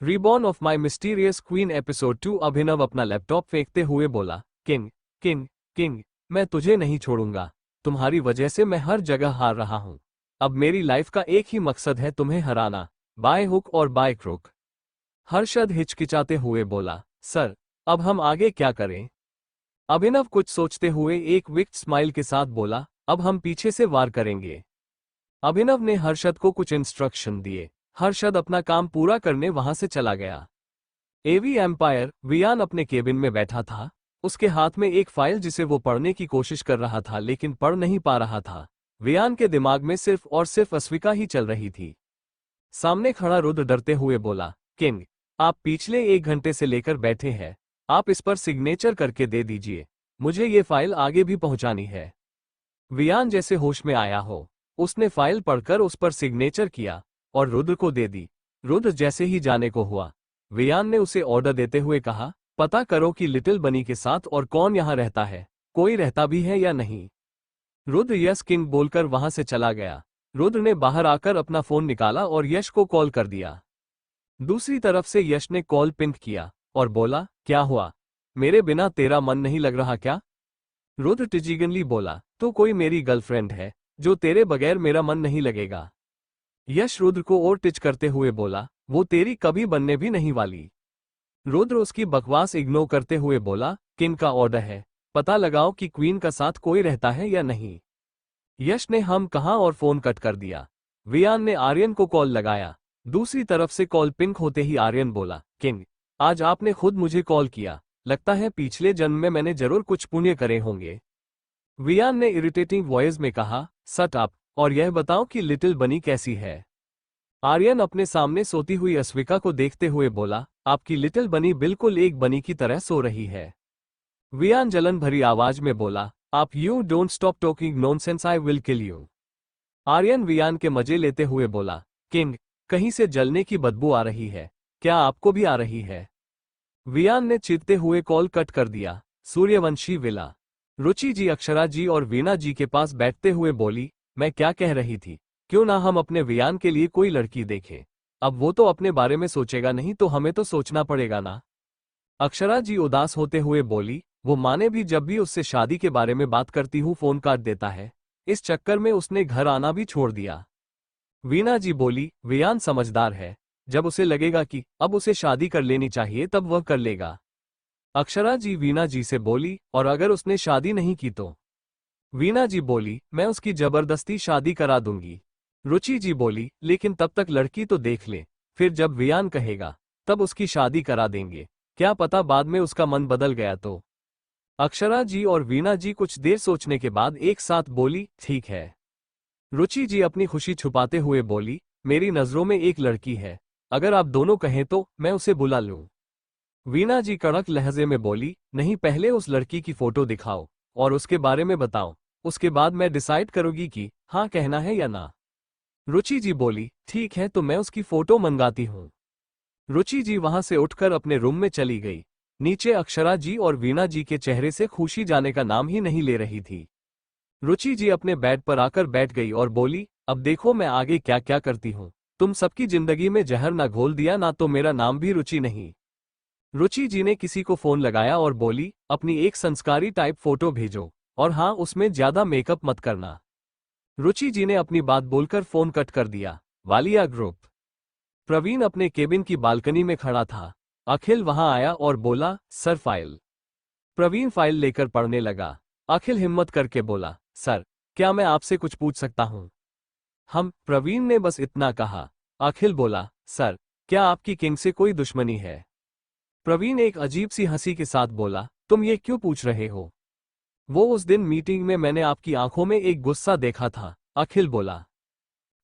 Reborn of my mysterious queen episode 2। अभिनव अपना laptop फेंकते हुए बोला, किंग किंग किंग, मैं तुझे नहीं छोड़ूंगा। तुम्हारी वजह से मैं हर जगह हार रहा हूं। अब मेरी लाइफ का एक ही मकसद है, तुम्हें हराना, बाय हुक और बाय क्रुक। हर्षद हिचकिचाते हुए बोला, सर, अब हम आगे क्या करें? अभिनव कुछ सोचते हुए एक विक्ड स्माइल के साथ बोला, अब हम पीछे से वार करेंगे। अभिनव ने हर्षद को कुछ इंस्ट्रक्शन दिए। हर्षद अपना काम पूरा करने वहां से चला गया। एवी एम्पायर वियान अपने केबिन में बैठा था। उसके हाथ में एक फाइल जिसे वो पढ़ने की कोशिश कर रहा था लेकिन पढ़ नहीं पा रहा था। वियान के दिमाग में सिर्फ और सिर्फ अस्विका ही चल रही थी। सामने खड़ा रुद्र डरते हुए बोला, किंग, आप पिछले 1 घंटे से लेकर बैठे हैं। आप इस पर सिग्नेचर करके दे दीजिए, मुझे ये फाइल आगे भी पहुंचानी है। वियान जैसे होश में आया हो, उसने फाइल पढ़कर उस पर सिग्नेचर किया और रुद्र को दे दी। रुद्र जैसे ही जाने को हुआ, वियान ने उसे ऑर्डर देते हुए कहा, पता करो कि लिटिल बनी के साथ और कौन यहां रहता है, कोई रहता भी है या नहीं। रुद्र यस किंग बोलकर वहां से चला गया। रुद्र ने बाहर आकर अपना फोन निकाला और यश को कॉल कर दिया। दूसरी तरफ से यश ने कॉल पिक किया और बोला, क्या हुआ, मेरे बिना तेरा मन नहीं लग रहा क्या? रुद्र टिजिगनली बोला, तो कोई मेरी गर्लफ्रेंड है जो तेरे बगैर मेरा मन नहीं लगेगा। यश रुद्र को और टिच करते हुए बोला, वो तेरी कभी बनने भी नहीं वाली। रुद्र उसकी बकवास इग्नोर करते हुए बोला, किंग का ऑर्डर है, पता लगाओ कि क्वीन का साथ कोई रहता है या नहीं। यश ने हम कहा और फोन कट कर दिया। वियान ने आर्यन को कॉल लगाया। दूसरी तरफ से कॉल पिंक होते ही आर्यन बोला, किंग, आज आपने खुद मुझे कॉल किया, लगता है पिछले जन्म में मैंने जरूर कुछ पुण्य करे होंगे। वियान ने इरिटेटिंग वॉइस में कहा, सट अप और यह बताओ कि लिटिल बनी कैसी है। आर्यन अपने सामने सोती हुई अस्विका को देखते हुए बोला, आपकी लिटिल बनी बिल्कुल एक बनी की तरह सो रही है। वियान जलन भरी आवाज में बोला, आप you don't stop talking nonsense, I will kill you. Aryan Viaan के मजे लेते हुए बोला, किंग, कहीं से जलने की बदबू आ रही है, क्या आपको भी आ रही है? वियान ने चीखते हुए कॉल कट कर दिया। सूर्यवंशी विला। रुचि जी अक्षरा जी और वीणा जी के पास बैठते हुए बोली, मैं क्या कह रही थी, क्यों ना हम अपने वियान के लिए कोई लड़की देखें। अब वो तो अपने बारे में सोचेगा नहीं तो हमें तो सोचना पड़ेगा ना। अक्षरा जी उदास होते हुए बोली, वो माने भी जब भी उससे शादी के बारे में बात करती हूँ फोन काट देता है। इस चक्कर में उसने घर आना भी छोड़ दिया। वीणा जी बोली, वियान समझदार है, जब उसे लगेगा कि अब उसे शादी कर लेनी चाहिए तब वह कर लेगा। अक्षरा जी वीणा जी से बोली, और अगर उसने शादी नहीं की तो? वीणा जी बोली, मैं उसकी जबरदस्ती शादी करा दूंगी। रुचि जी बोली, लेकिन तब तक लड़की तो देख ले, फिर जब वियान कहेगा तब उसकी शादी करा देंगे, क्या पता बाद में उसका मन बदल गया तो। अक्षरा जी और वीणा जी कुछ देर सोचने के बाद एक साथ बोली, ठीक है। रुचि जी अपनी खुशी छुपाते हुए बोली, मेरी नजरों में एक लड़की है, अगर आप दोनों कहें तो मैं उसे बुला लूं। वीणा जी कड़क लहजे में बोली, नहीं, पहले उस लड़की की फोटो दिखाओ और उसके बारे में बताओ, उसके बाद मैं डिसाइड करूंगी कि हाँ कहना है या ना। रुचि जी बोली, ठीक है, तो मैं उसकी फोटो मंगाती हूँ। रुचि जी वहां से उठकर अपने रूम में चली गई। नीचे अक्षरा जी और वीणा जी के चेहरे से खुशी जाने का नाम ही नहीं ले रही थी। रुचि जी अपने बेड पर आकर बैठ गई और बोली, अब देखो मैं आगे क्या क्या करती हूँ। तुम सबकी जिंदगी में जहर ना घोल दिया ना तो मेरा नाम भी रुचि नहीं। रुचि जी ने किसी को फोन लगाया और बोली, अपनी एक संस्कारी टाइप फोटो भेजो, और हाँ, उसमें ज्यादा मेकअप मत करना। रुचि जी ने अपनी बात बोलकर फोन कट कर दिया। वालिया ग्रुप। प्रवीण अपने केबिन की बालकनी में खड़ा था। अखिल वहां आया और बोला, सर फाइल। प्रवीण फाइल लेकर पढ़ने लगा। अखिल हिम्मत करके बोला, सर, क्या मैं आपसे कुछ पूछ सकता हूं? प्रवीण ने बस इतना कहा। अखिल बोला, सर, क्या आपकी किंग से कोई दुश्मनी है? प्रवीण एक अजीब सी हंसी के साथ बोला, तुम ये क्यों पूछ रहे हो? वो उस दिन मीटिंग में मैंने आपकी आंखों में एक गुस्सा देखा था। अखिल बोला।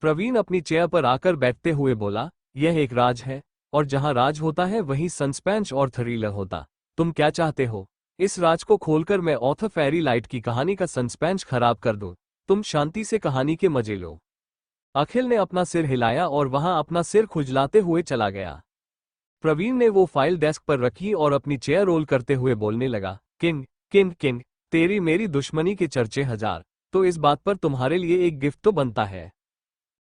प्रवीण अपनी चेयर पर आकर बैठते हुए बोला, यह एक राज है, और जहां राज होता है वहीं सस्पेंस और थ्रिलर होता। तुम क्या चाहते हो? इस राज को खोलकर मैं ऑथर फेरी लाइट की कहानी का सस्पेंस खराब कर दूं? तुम शांति से कहानी के मजे लो। अखिल ने अपना सिर हिलाया और वहां अपना सिर खुजलाते हुए चला गया। प्रवीण ने वो फाइल डेस्क पर रखी और अपनी चेयर रोल करते हुए बोलने लगा, किंग किंग किंग, तेरी मेरी दुश्मनी के चर्चे हजार, तो इस बात पर तुम्हारे लिए एक गिफ्ट तो बनता है।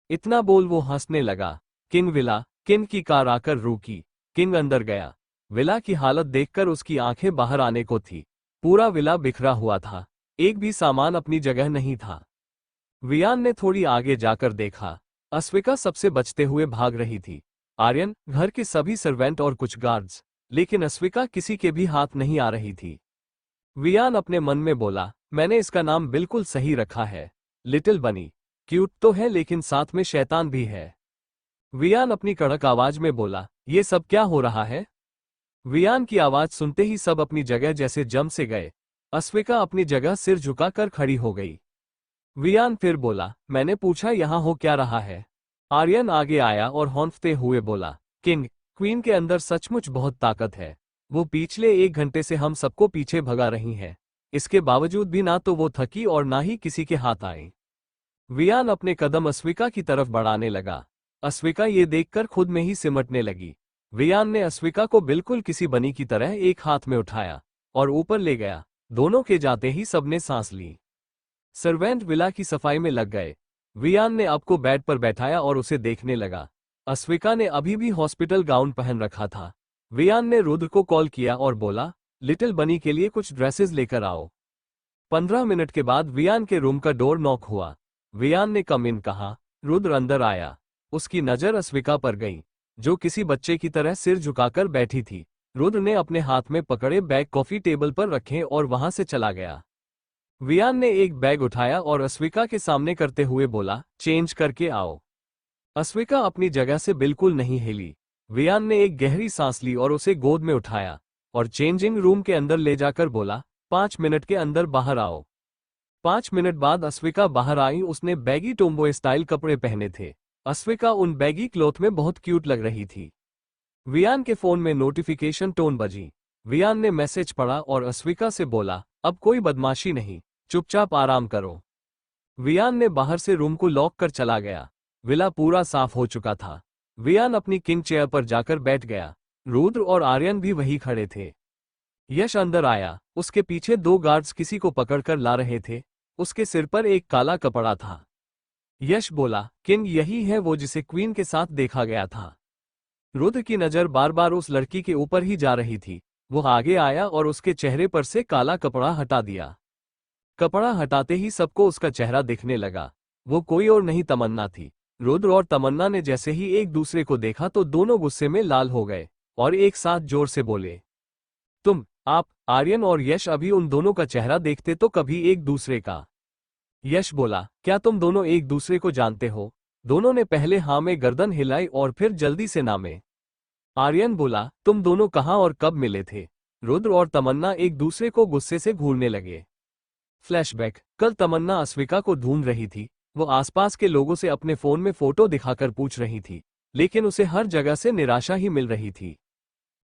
इतना बोल वो हंसने लगा। King villa. किंग की कार आकर रुकी। किंग अंदर गया। विला की हालत देखकर उसकी आंखें बाहर आने को थी। पूरा विला बिखरा हुआ था, एक भी सामान अपनी जगह नहीं था। वियान ने थोड़ी आगे जाकर देखा। अस्विका सबसे बचते हुए भाग रही थी। आर्यन, घर के सभी सर्वेंट और कुछ गार्ड्स, लेकिन अस्विका किसी के भी हाथ नहीं आ रही थी। वियान अपने मन में बोला, मैंने इसका नाम बिल्कुल सही रखा है, लिटिल बनी। क्यूट तो है लेकिन साथ में शैतान भी है। वियान अपनी कड़क आवाज में बोला, ये सब क्या हो रहा है? वियान की आवाज सुनते ही सब अपनी जगह जैसे जम से गए। अस्विका अपनी जगह सिर झुकाकर खड़ी हो गई। वियान फिर बोला, मैंने पूछा यहाँ हो क्या रहा है? आर्यन आगे आया और हौंफते हुए बोला, किंग, क्वीन के अंदर सचमुच बहुत ताकत है। वो पिछले 1 घंटे से हम सबको पीछे भगा रही है। इसके बावजूद भी ना तो वो थकी और ना ही किसी के हाथ आई। वियान अपने कदम अस्विका की तरफ बढ़ाने लगा। अस्विका ये देखकर खुद में ही सिमटने लगी। वियान ने अस्विका को बिल्कुल किसी बनी की तरह एक हाथ में उठाया और ऊपर ले गया। दोनों के जाते ही सबने सांस ली। सर्वेंट विला की सफाई में लग गए। वियान ने आपको बेड पर बैठाया और उसे देखने लगा। अस्विका ने अभी भी हॉस्पिटल गाउन पहन रखा था। वियान ने रुद्र को कॉल किया और बोला, लिटिल बनी के लिए कुछ ड्रेसेस लेकर आओ। 15 मिनट के बाद वियान के रूम का डोर नॉक हुआ। वियान ने कम इन कहा। रुद्र अंदर आया। उसकी नजर अस्विका पर गई, जो किसी बच्चे की तरह सिर झुकाकर बैठी थी। रुद्र ने अपने हाथ में पकड़े बैग कॉफी टेबल पर रखे और वहां से चला गया। वियान ने एक बैग उठाया और अस्विका के सामने करते हुए बोला, चेंज करके आओ। अस्विका अपनी जगह से बिल्कुल नहीं हिली। वियान ने एक गहरी सांस ली और उसे गोद में उठाया और चेंजिंग रूम के अंदर ले जाकर बोला, 5 मिनट के अंदर बाहर आओ। 5 मिनट बाद अस्विका बाहर आई। उसने बैगी टोम्बो स्टाइल कपड़े पहने थे। अस्विका उन बैगी क्लॉथ में बहुत क्यूट लग रही थी। वियान के फोन में नोटिफिकेशन टोन बजी। वियान ने मैसेज पढ़ा और अस्विका से बोला, अब कोई बदमाशी नहीं, चुपचाप आराम करो। वियान ने बाहर से रूम को लॉक कर चला गया। विला पूरा साफ हो चुका था। वियान अपनी किंग चेयर पर जाकर बैठ गया। रुद्र और आर्यन भी वहीं खड़े थे। यश अंदर आया। उसके पीछे 2 गार्ड्स किसी को पकड़कर ला रहे थे। उसके सिर पर एक काला कपड़ा था। यश बोला, किंग, यही है वो जिसे क्वीन के साथ देखा गया था। रुद्र की नजर बार बार उस लड़की के ऊपर ही जा रही थी। वो आगे आया और उसके चेहरे पर से काला कपड़ा हटा दिया। कपड़ा हटाते ही सबको उसका चेहरा दिखने लगा। वो कोई और नहीं, तमन्ना थी। रुद्र और तमन्ना ने जैसे ही एक दूसरे को देखा तो दोनों गुस्से में लाल हो गए और एक साथ जोर से बोले, आप। आर्यन और यश अभी उन दोनों का चेहरा देखते तो कभी एक दूसरे का। यश बोला, क्या तुम दोनों एक दूसरे को जानते हो? दोनों ने पहले हाँ में गर्दन हिलाई और फिर जल्दी से ना में। आर्यन बोला, तुम दोनों कहाँ और कब मिले थे? रुद्र और तमन्ना एक दूसरे को गुस्से से घूरने लगे। फ्लैशबैक। कल तमन्ना अस्विका को ढूंढ रही थी। वो आसपास के लोगों से अपने फोन में फोटो दिखाकर पूछ रही थी, लेकिन उसे हर जगह से निराशा ही मिल रही थी।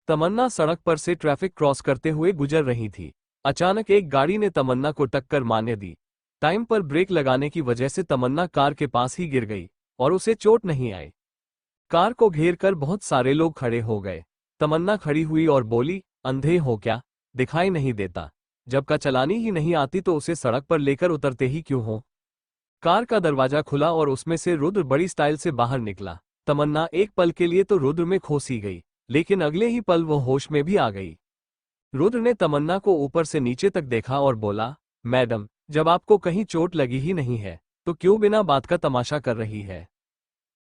तमन्ना सड़क पर से ट्रैफिक क्रॉस करते हुए गुजर रही थी। अचानक एक गाड़ी ने तमन्ना को टक्कर मारने दी। टाइम पर ब्रेक लगाने की वजह से तमन्ना कार के पास ही गिर गई और उसे चोट नहीं आई। कार को घेर कर बहुत सारे लोग खड़े हो गए। तमन्ना खड़ी हुई और बोली, अंधे हो क्या? दिखाई नहीं देता? जब का चलानी ही नहीं आती तो उसे सड़क पर लेकर उतरते ही क्यों हो? कार का दरवाजा खुला और उसमें से रुद्र बड़ी स्टाइल से बाहर निकला। तमन्ना एक पल के लिए तो रुद्र में खो सी गई, लेकिन अगले ही पल वो होश में भी आ गई। रुद्र ने तमन्ना को ऊपर से नीचे तक देखा और बोला, मैडम, जब आपको कहीं चोट लगी ही नहीं है तो क्यों बिना बात का तमाशा कर रही है?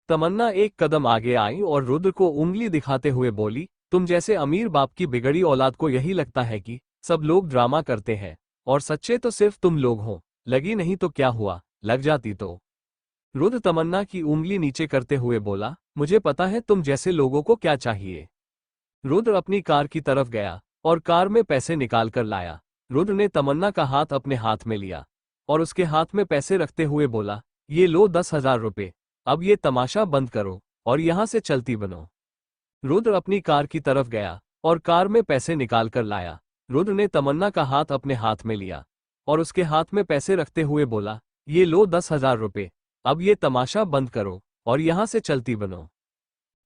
तमन्ना एक कदम आगे आई और रुद्र को उंगली दिखाते हुए बोली, तुम जैसे अमीर बाप की बिगड़ी औलाद को यही लगता है कि सब लोग ड्रामा करते हैं और सच्चे तो सिर्फ तुम लोग हो। लगी नहीं तो क्या हुआ, लग जाती तो। रुद्र तमन्ना की उंगली नीचे करते हुए बोला, मुझे पता है तुम जैसे लोगों को क्या चाहिए। रुद्र अपनी कार की तरफ गया और कार में पैसे निकाल कर लाया। रुद्र ने तमन्ना का हाथ अपने हाथ में लिया और उसके हाथ में पैसे रखते हुए बोला, ये लो 10,000 रुपये। अब ये तमाशा बंद करो और यहां से चलती बनो। रुद्र अपनी कार की तरफ गया और कार में पैसे निकाल कर लाया। रुद्र ने तमन्ना का हाथ अपने हाथ में लिया और उसके हाथ में पैसे रखते हुए बोला, ये लो 10,000 रुपये। अब ये तमाशा बंद करो और यहां से चलती बनो।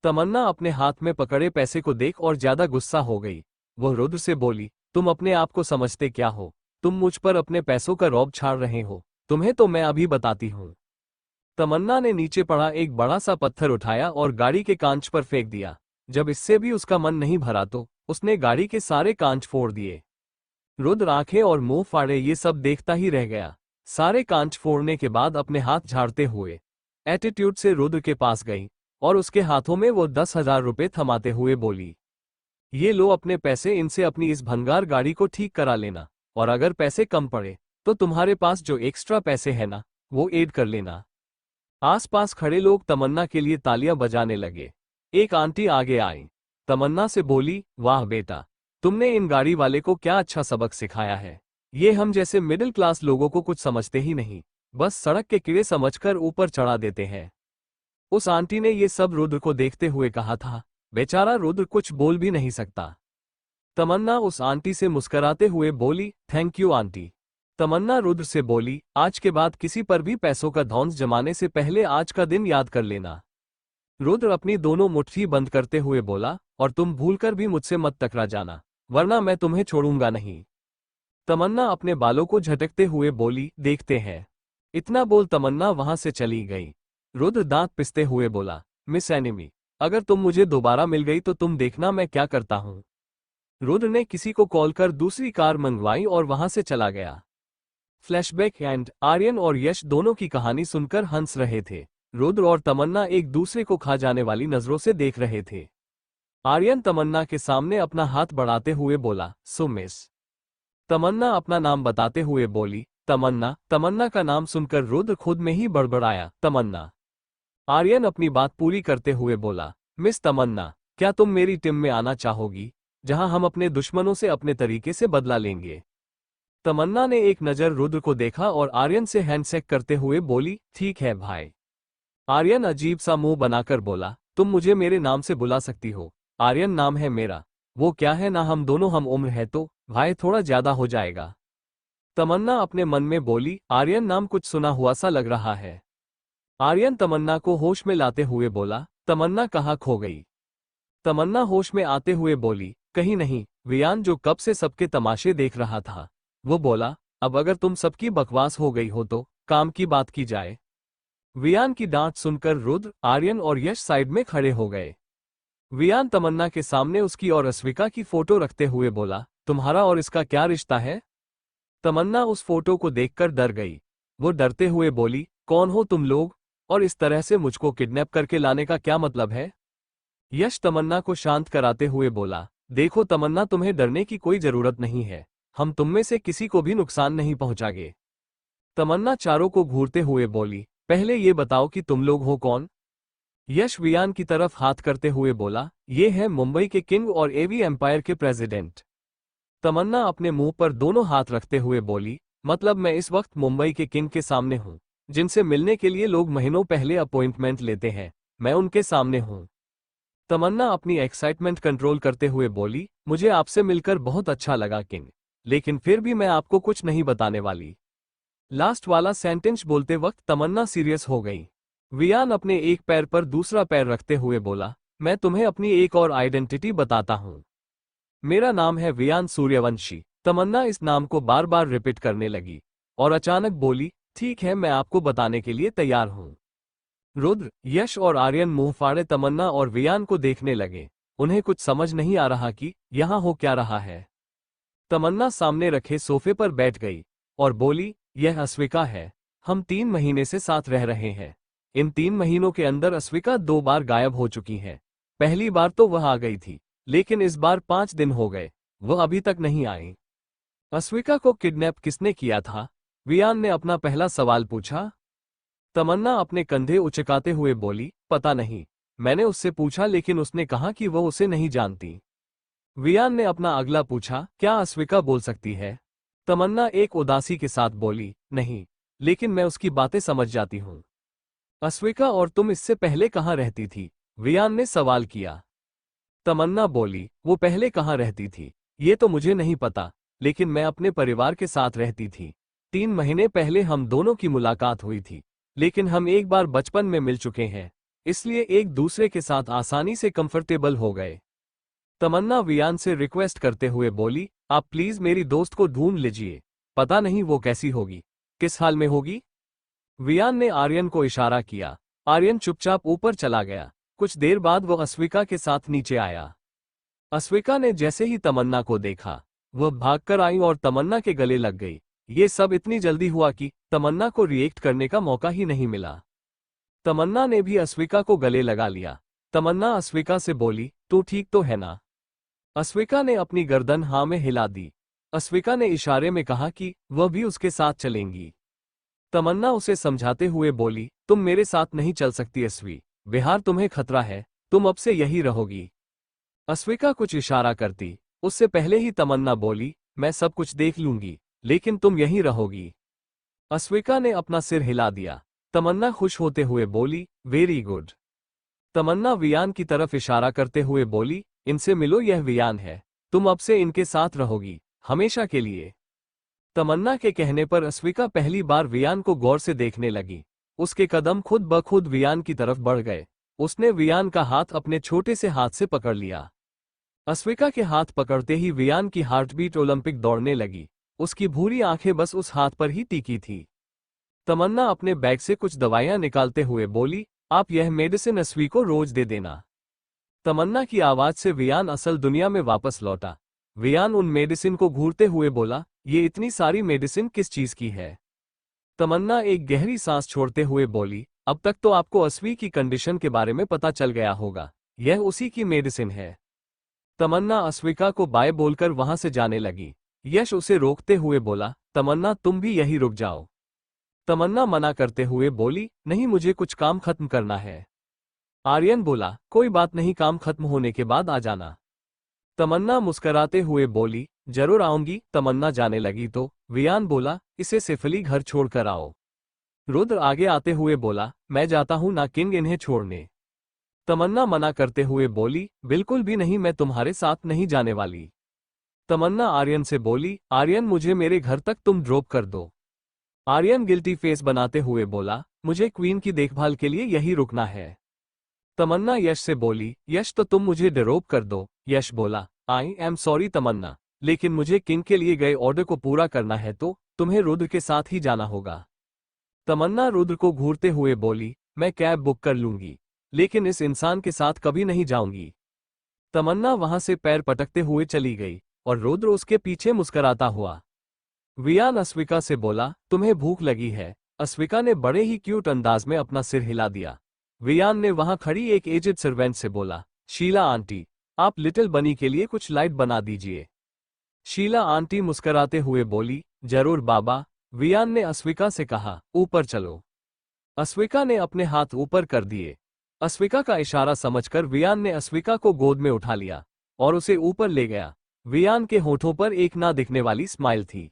तमन्ना अपने हाथ में पकड़े पैसे को देख और ज्यादा गुस्सा हो गई। वह रुद्र से बोली, तुम अपने आप को समझते क्या हो? तुम मुझ पर अपने पैसों का रौब छाड़ रहे हो। तुम्हें तो मैं अभी बताती हूँ। तमन्ना ने नीचे पड़ा एक बड़ा सा पत्थर उठाया और गाड़ी के कांच पर फेंक दिया। जब इससे भी उसका मन नहीं भरा तो उसने गाड़ी के सारे कांच फोड़ दिए। रुद्र आंखें और मुंह फाड़े ये सब देखता ही रह गया। सारे कांच फोड़ने के बाद अपने हाथ झाड़ते हुए एटीट्यूड से रुद्र के पास गई और उसके हाथों में वो 10,000 रुपए थमाते हुए बोली, ये लो अपने पैसे, इनसे अपनी इस भंगार गाड़ी को ठीक करा लेना, और अगर पैसे कम पड़े तो तुम्हारे पास जो एक्स्ट्रा पैसे है ना, वो ऐड कर लेना। आसपास खड़े लोग तमन्ना के लिए तालियां बजाने लगे। एक आंटी आगे आई, तमन्ना से बोली, वाह बेटा, तुमने इन गाड़ी वाले को क्या अच्छा सबक सिखाया है। ये हम जैसे मिडिल क्लास लोगों को कुछ समझते ही नहीं, बस सड़क के कीड़े समझकर ऊपर चढ़ा देते हैं। उस आंटी ने ये सब रुद्र को देखते हुए कहा था। बेचारा रुद्र कुछ बोल भी नहीं सकता। तमन्ना उस आंटी से मुस्कुराते हुए बोली, थैंक यू आंटी। तमन्ना रुद्र से बोली, आज के बाद किसी पर भी पैसों का धौंस जमाने से पहले आज का दिन याद कर लेना। रुद्र अपनी दोनों मुट्ठी बंद करते हुए बोला, और तुम भूलकर भी मुझसे मत टकरा जाना, वरना मैं तुम्हें छोड़ूंगा नहीं। तमन्ना अपने बालों को झटकते हुए बोली, देखते हैं। इतना बोल तमन्ना वहां से चली गई। रुद्र दांत पिसते हुए बोला, मिस एनिमी, अगर तुम मुझे दोबारा मिल गई तो तुम देखना मैं क्या करता हूं। रुद्र ने किसी को कॉल कर दूसरी कार मंगवाई और वहां से चला गया। फ्लैशबैक एंड आर्यन और यश दोनों की कहानी सुनकर हंस रहे थे। रुद्र और तमन्ना एक दूसरे को खा जाने वाली नजरों से देख रहे थे। आर्यन तमन्ना के सामने अपना हाथ बढ़ाते हुए बोला, सो मिस। तमन्ना अपना नाम बताते हुए बोली, तमन्ना। तमन्ना का नाम सुनकर रुद्र खुद में ही बड़बड़ाया, तमन्ना। आर्यन अपनी बात पूरी करते हुए बोला, मिस तमन्ना, क्या तुम मेरी टीम में आना चाहोगी, जहां हम अपने दुश्मनों से अपने तरीके से बदला लेंगे। तमन्ना ने एक नज़र रुद्र को देखा और आर्यन से हैंडशेक करते हुए बोली, ठीक है भाई। आर्यन अजीब सा मुंह बनाकर बोला, तुम मुझे मेरे नाम से बुला सकती हो, आर्यन नाम है मेरा। वो क्या है ना, हम दोनों हम उम्र है तो भाई थोड़ा ज्यादा हो जाएगा। तमन्ना अपने मन में बोली, आर्यन नाम कुछ सुना हुआ सा लग रहा है। आर्यन तमन्ना को होश में लाते हुए बोला, तमन्ना कहाँ खो गई। तमन्ना होश में आते हुए बोली, कहीं नहीं। वियान जो कब से सबके तमाशे देख रहा था, वो बोला, अब अगर तुम सबकी बकवास हो गई हो तो काम की बात की जाए। वियान की डांट सुनकर रुद्र, आर्यन और यश साइड में खड़े हो गए। वियान तमन्ना के सामने उसकी और अस्विका की फोटो रखते हुए बोला, तुम्हारा और इसका क्या रिश्ता है। तमन्ना उस फोटो को देखकर डर गई। वो डरते हुए बोली, कौन हो तुम लोग, और इस तरह से मुझको किडनैप करके लाने का क्या मतलब है। यश तमन्ना को शांत कराते हुए बोला, देखो तमन्ना, तुम्हें डरने की कोई जरूरत नहीं है, हम तुम में से किसी को भी नुकसान नहीं पहुंचाएंगे। तमन्ना चारों को घूरते हुए बोली, पहले ये बताओ कि तुम लोग हो कौन। यश वियान की तरफ हाथ करते हुए बोला, ये है मुंबई के किंग और एवी एम्पायर के प्रेसिडेंट। तमन्ना अपने मुंह पर दोनों हाथ रखते हुए बोली, मतलब मैं इस वक्त मुंबई के किंग के सामने हूं, जिनसे मिलने के लिए लोग महीनों पहले अपॉइंटमेंट लेते हैं, मैं उनके सामने हूं। तमन्ना अपनी एक्साइटमेंट कंट्रोल करते हुए बोली, मुझे आपसे मिलकर बहुत अच्छा लगा किंग, लेकिन फिर भी मैं आपको कुछ नहीं बताने वाली। लास्ट वाला सेंटेंस बोलते वक्त तमन्ना सीरियस हो गई। वियान अपने एक पैर पर दूसरा पैर रखते हुए बोला, मैं तुम्हें अपनी एक और आइडेंटिटी बताता हूं। मेरा नाम है वियान सूर्यवंशी। तमन्ना इस नाम को बार बार रिपीट करने लगी और अचानक बोली, ठीक है, मैं आपको बताने के लिए तैयार हूं। रुद्र, यश और आर्यन मुंह फाड़े तमन्ना और वियान को देखने लगे। उन्हें कुछ समझ नहीं आ रहा कि यहां हो क्या रहा है। तमन्ना सामने रखे सोफे पर बैठ गई और बोली, यह अस्विका है। हम 3 महीने से साथ रह रहे हैं। इन 3 महीनों के अंदर अस्विका 2 बार गायब हो चुकी है। पहली बार तो वह आ गई थी, लेकिन इस बार 5 दिन हो गए, वह अभी तक नहीं आई। अस्विका को किडनैप किसने किया था? वियान ने अपना पहला सवाल पूछा। तमन्ना अपने कंधे उचकाते हुए बोली, पता नहीं, मैंने उससे पूछा लेकिन उसने कहा कि वह उसे नहीं जानती। वियान ने अपना अगला पूछा, क्या अस्विका बोल सकती है? तमन्ना एक उदासी के साथ बोली, नहीं, लेकिन मैं उसकी बातें समझ जाती हूँ। अस्विका और तुम इससे पहले कहाँ रहती थी? वियान ने सवाल किया। तमन्ना बोली, वो पहले कहाँ रहती थी ये तो मुझे नहीं पता, लेकिन मैं अपने परिवार के साथ रहती थी। 3 महीने पहले हम दोनों की मुलाकात हुई थी, लेकिन हम एक बार बचपन में मिल चुके हैं, इसलिए एक दूसरे के साथ आसानी से कंफर्टेबल हो गए। तमन्ना वियान से रिक्वेस्ट करते हुए बोली, आप प्लीज मेरी दोस्त को ढूंढ लीजिए, पता नहीं वो कैसी होगी, किस हाल में होगी। वियान ने आर्यन को इशारा किया। आर्यन चुपचाप ऊपर चला गया कुछ देर बाद वो अस्विका के साथ नीचे आया। अस्विका ने जैसे ही तमन्ना को देखा, वह भागकर आई और तमन्ना के गले लग गई। ये सब इतनी जल्दी हुआ कि तमन्ना को रिएक्ट करने का मौका ही नहीं मिला। तमन्ना ने भी अस्विका को गले लगा लिया। तमन्ना अस्विका से बोली, तू ठीक तो है ना? अस्विका ने अपनी गर्दन हाँ में हिला दी। अस्विका ने इशारे में कहा कि वह भी उसके साथ चलेंगी। तमन्ना उसे समझाते हुए बोली, तुम मेरे साथ नहीं चल सकती अस्वी, बिहार तुम्हें खतरा है, तुम अब से यही रहोगी। अस्विका कुछ इशारा करती, उससे पहले ही तमन्ना बोली, मैं सब कुछ देख लूंगी, लेकिन तुम यहीं रहोगी। अस्विका ने अपना सिर हिला दिया। तमन्ना खुश होते हुए बोली, वेरी गुड। तमन्ना वियान की तरफ इशारा करते हुए बोली, इनसे मिलो, यह वियान है, तुम अब से इनके साथ रहोगी, हमेशा के लिए। तमन्ना के कहने पर अस्विका पहली बार वियान को गौर से देखने लगी। उसके कदम खुद ब खुद वियान की तरफ बढ़ गए। उसने वियान का हाथ अपने छोटे से हाथ से पकड़ लिया। अस्विका के हाथ पकड़ते ही वियान की हार्टबीट ओलंपिक दौड़ने लगी। उसकी भूरी आंखें बस उस हाथ पर ही टिकी थी। तमन्ना अपने बैग से कुछ दवाइयां निकालते हुए बोली, आप यह मेडिसिन अस्वी को रोज दे देना। तमन्ना की आवाज से वियान असल दुनिया में वापस लौटा। वियान उन मेडिसिन को घूरते हुए बोला, ये इतनी सारी मेडिसिन किस चीज की है? तमन्ना एक गहरी सांस छोड़ते हुए बोली, अब तक तो आपको अस्वी की कंडीशन के बारे में पता चल गया होगा, यह उसी की मेडिसिन है। तमन्ना अस्विका को बाय बोलकर वहां से जाने लगी। यश उसे रोकते हुए बोला, तमन्ना तुम भी यही रुक जाओ। तमन्ना मना करते हुए बोली, नहीं, मुझे कुछ काम खत्म करना है। आर्यन बोला, कोई बात नहीं, काम खत्म होने के बाद आ जाना। तमन्ना मुस्कराते हुए बोली, जरूर आऊंगी। तमन्ना जाने लगी तो वियान बोला, इसे सेफली घर छोड़कर आओ। रुद्र आगे आते हुए बोला, मैं जाता हूं ना किंग, इन्हें छोड़ने। तमन्ना मना करते हुए बोली, बिल्कुल भी नहीं, मैं तुम्हारे साथ नहीं जाने वाली। तमन्ना आर्यन से बोली, आर्यन मुझे मेरे घर तक तुम ड्रॉप कर दो। आर्यन गिल्टी फेस बनाते हुए बोला, मुझे क्वीन की देखभाल के लिए यही रुकना है। तमन्ना यश से बोली, यश तो तुम मुझे ड्रॉप कर दो। यश बोला, आई एम सॉरी तमन्ना, लेकिन मुझे किंग के लिए गए ऑर्डर को पूरा करना है तो तुम्हें रुद्र के साथ ही जाना होगा। तमन्ना रुद्र को घूरते हुए बोली, मैं कैब बुक कर लूंगी, लेकिन इस इंसान के साथ कभी नहीं जाऊंगी। तमन्ना वहां से पैर पटकते हुए चली गई और रुद्र उसके पीछे मुस्कराता हुआ। वियान अस्विका से बोला, तुम्हें भूख लगी है? अस्विका ने बड़े ही क्यूट अंदाज में अपना सिर हिला दिया। वियान ने वहां खड़ी एक एजेड सर्वेंट से बोला, शीला आंटी, आप लिटिल बनी के लिए कुछ लाइट बना दीजिए। शीला आंटी मुस्कराते हुए बोली, जरूर बाबा। वियान ने अस्विका से कहा, ऊपर चलो। अस्विका ने अपने हाथ ऊपर कर दिए। अस्विका का इशारा समझकर वियान ने अस्विका को गोद में उठा लिया और उसे ऊपर ले गया। वियान के होठों पर एक ना दिखने वाली स्माइल थी।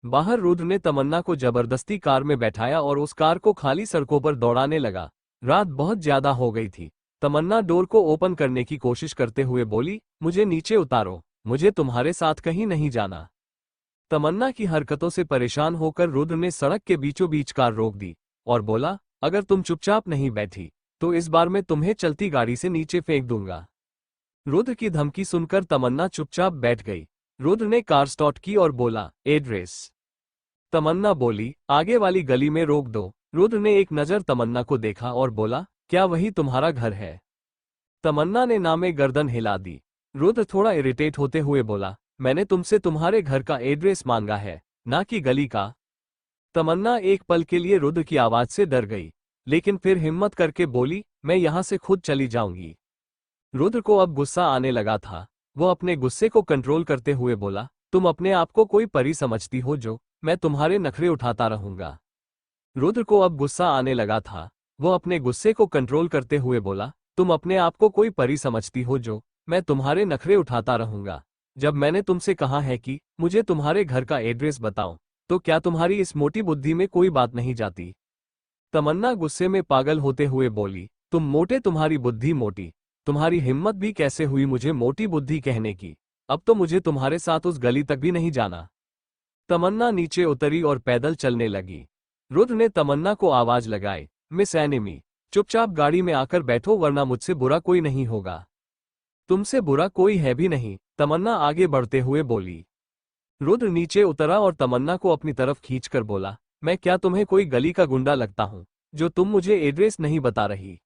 बाहर रुद्र ने तमन्ना को जबरदस्ती कार में बैठाया और उस कार को खाली सड़कों पर दौड़ाने लगा। रात बहुत ज्यादा हो गई थी। तमन्ना डोर को ओपन करने की कोशिश करते हुए बोली, मुझे नीचे उतारो, मुझे तुम्हारे साथ कहीं नहीं जाना। तमन्ना की हरकतों से परेशान होकर रुद्र ने सड़क के बीचों बीच कार रोक दी और बोला, अगर तुम चुपचाप नहीं बैठी तो इस बार मैं तुम्हें चलती गाड़ी से नीचे फेंक दूंगा। रुद्र की धमकी सुनकर तमन्ना चुपचाप बैठ गई। रुद्र ने कार स्टार्ट की और बोला, एड्रेस। तमन्ना बोली, आगे वाली गली में रोक दो। रुद्र ने एक नजर तमन्ना को देखा और बोला, क्या वही तुम्हारा घर है? तमन्ना ने नामे गर्दन हिला दी। रुद्र थोड़ा इरिटेट होते हुए बोला, मैंने तुमसे तुम्हारे घर का एड्रेस मांगा है, ना कि गली का। तमन्ना एक पल के लिए रुद्र की आवाज से डर गई, लेकिन फिर हिम्मत करके बोली, मैं यहां से खुद चली जाऊंगी। रुद्र को अब गुस्सा आने लगा था। वो अपने गुस्से को कंट्रोल करते हुए बोला, तुम अपने आप को कोई परी समझती हो जो मैं तुम्हारे नखरे उठाता रहूंगा। रुद्र को अब गुस्सा आने लगा था। वो अपने गुस्से को कंट्रोल करते हुए बोला, तुम अपने आप को कोई परी समझती हो जो मैं तुम्हारे नखरे उठाता रहूंगा। जब मैंने तुमसे कहा है कि मुझे तुम्हारे घर का एड्रेस बताओ, तो क्या तुम्हारी इस मोटी बुद्धि में कोई बात नहीं जाती? तमन्ना गुस्से में पागल होते हुए बोली, तुम मोटे, तुम्हारी बुद्धि मोटी, तुम्हारी हिम्मत भी कैसे हुई मुझे मोटी बुद्धि कहने की? अब तो मुझे तुम्हारे साथ उस गली तक भी नहीं जाना। तमन्ना नीचे उतरी और पैदल चलने लगी। रुद्र ने तमन्ना को आवाज लगाई, मिस एनिमी, चुपचाप गाड़ी में आकर बैठो वरना मुझसे बुरा कोई नहीं होगा। तुमसे बुरा कोई है भी नहीं, तमन्ना आगे बढ़ते हुए बोली। रुद्र नीचे उतरा और तमन्ना को अपनी तरफ खींचकर बोला, मैं क्या तुम्हें कोई गली का गुंडा लगता हूं जो तुम मुझे एड्रेस नहीं बता रही?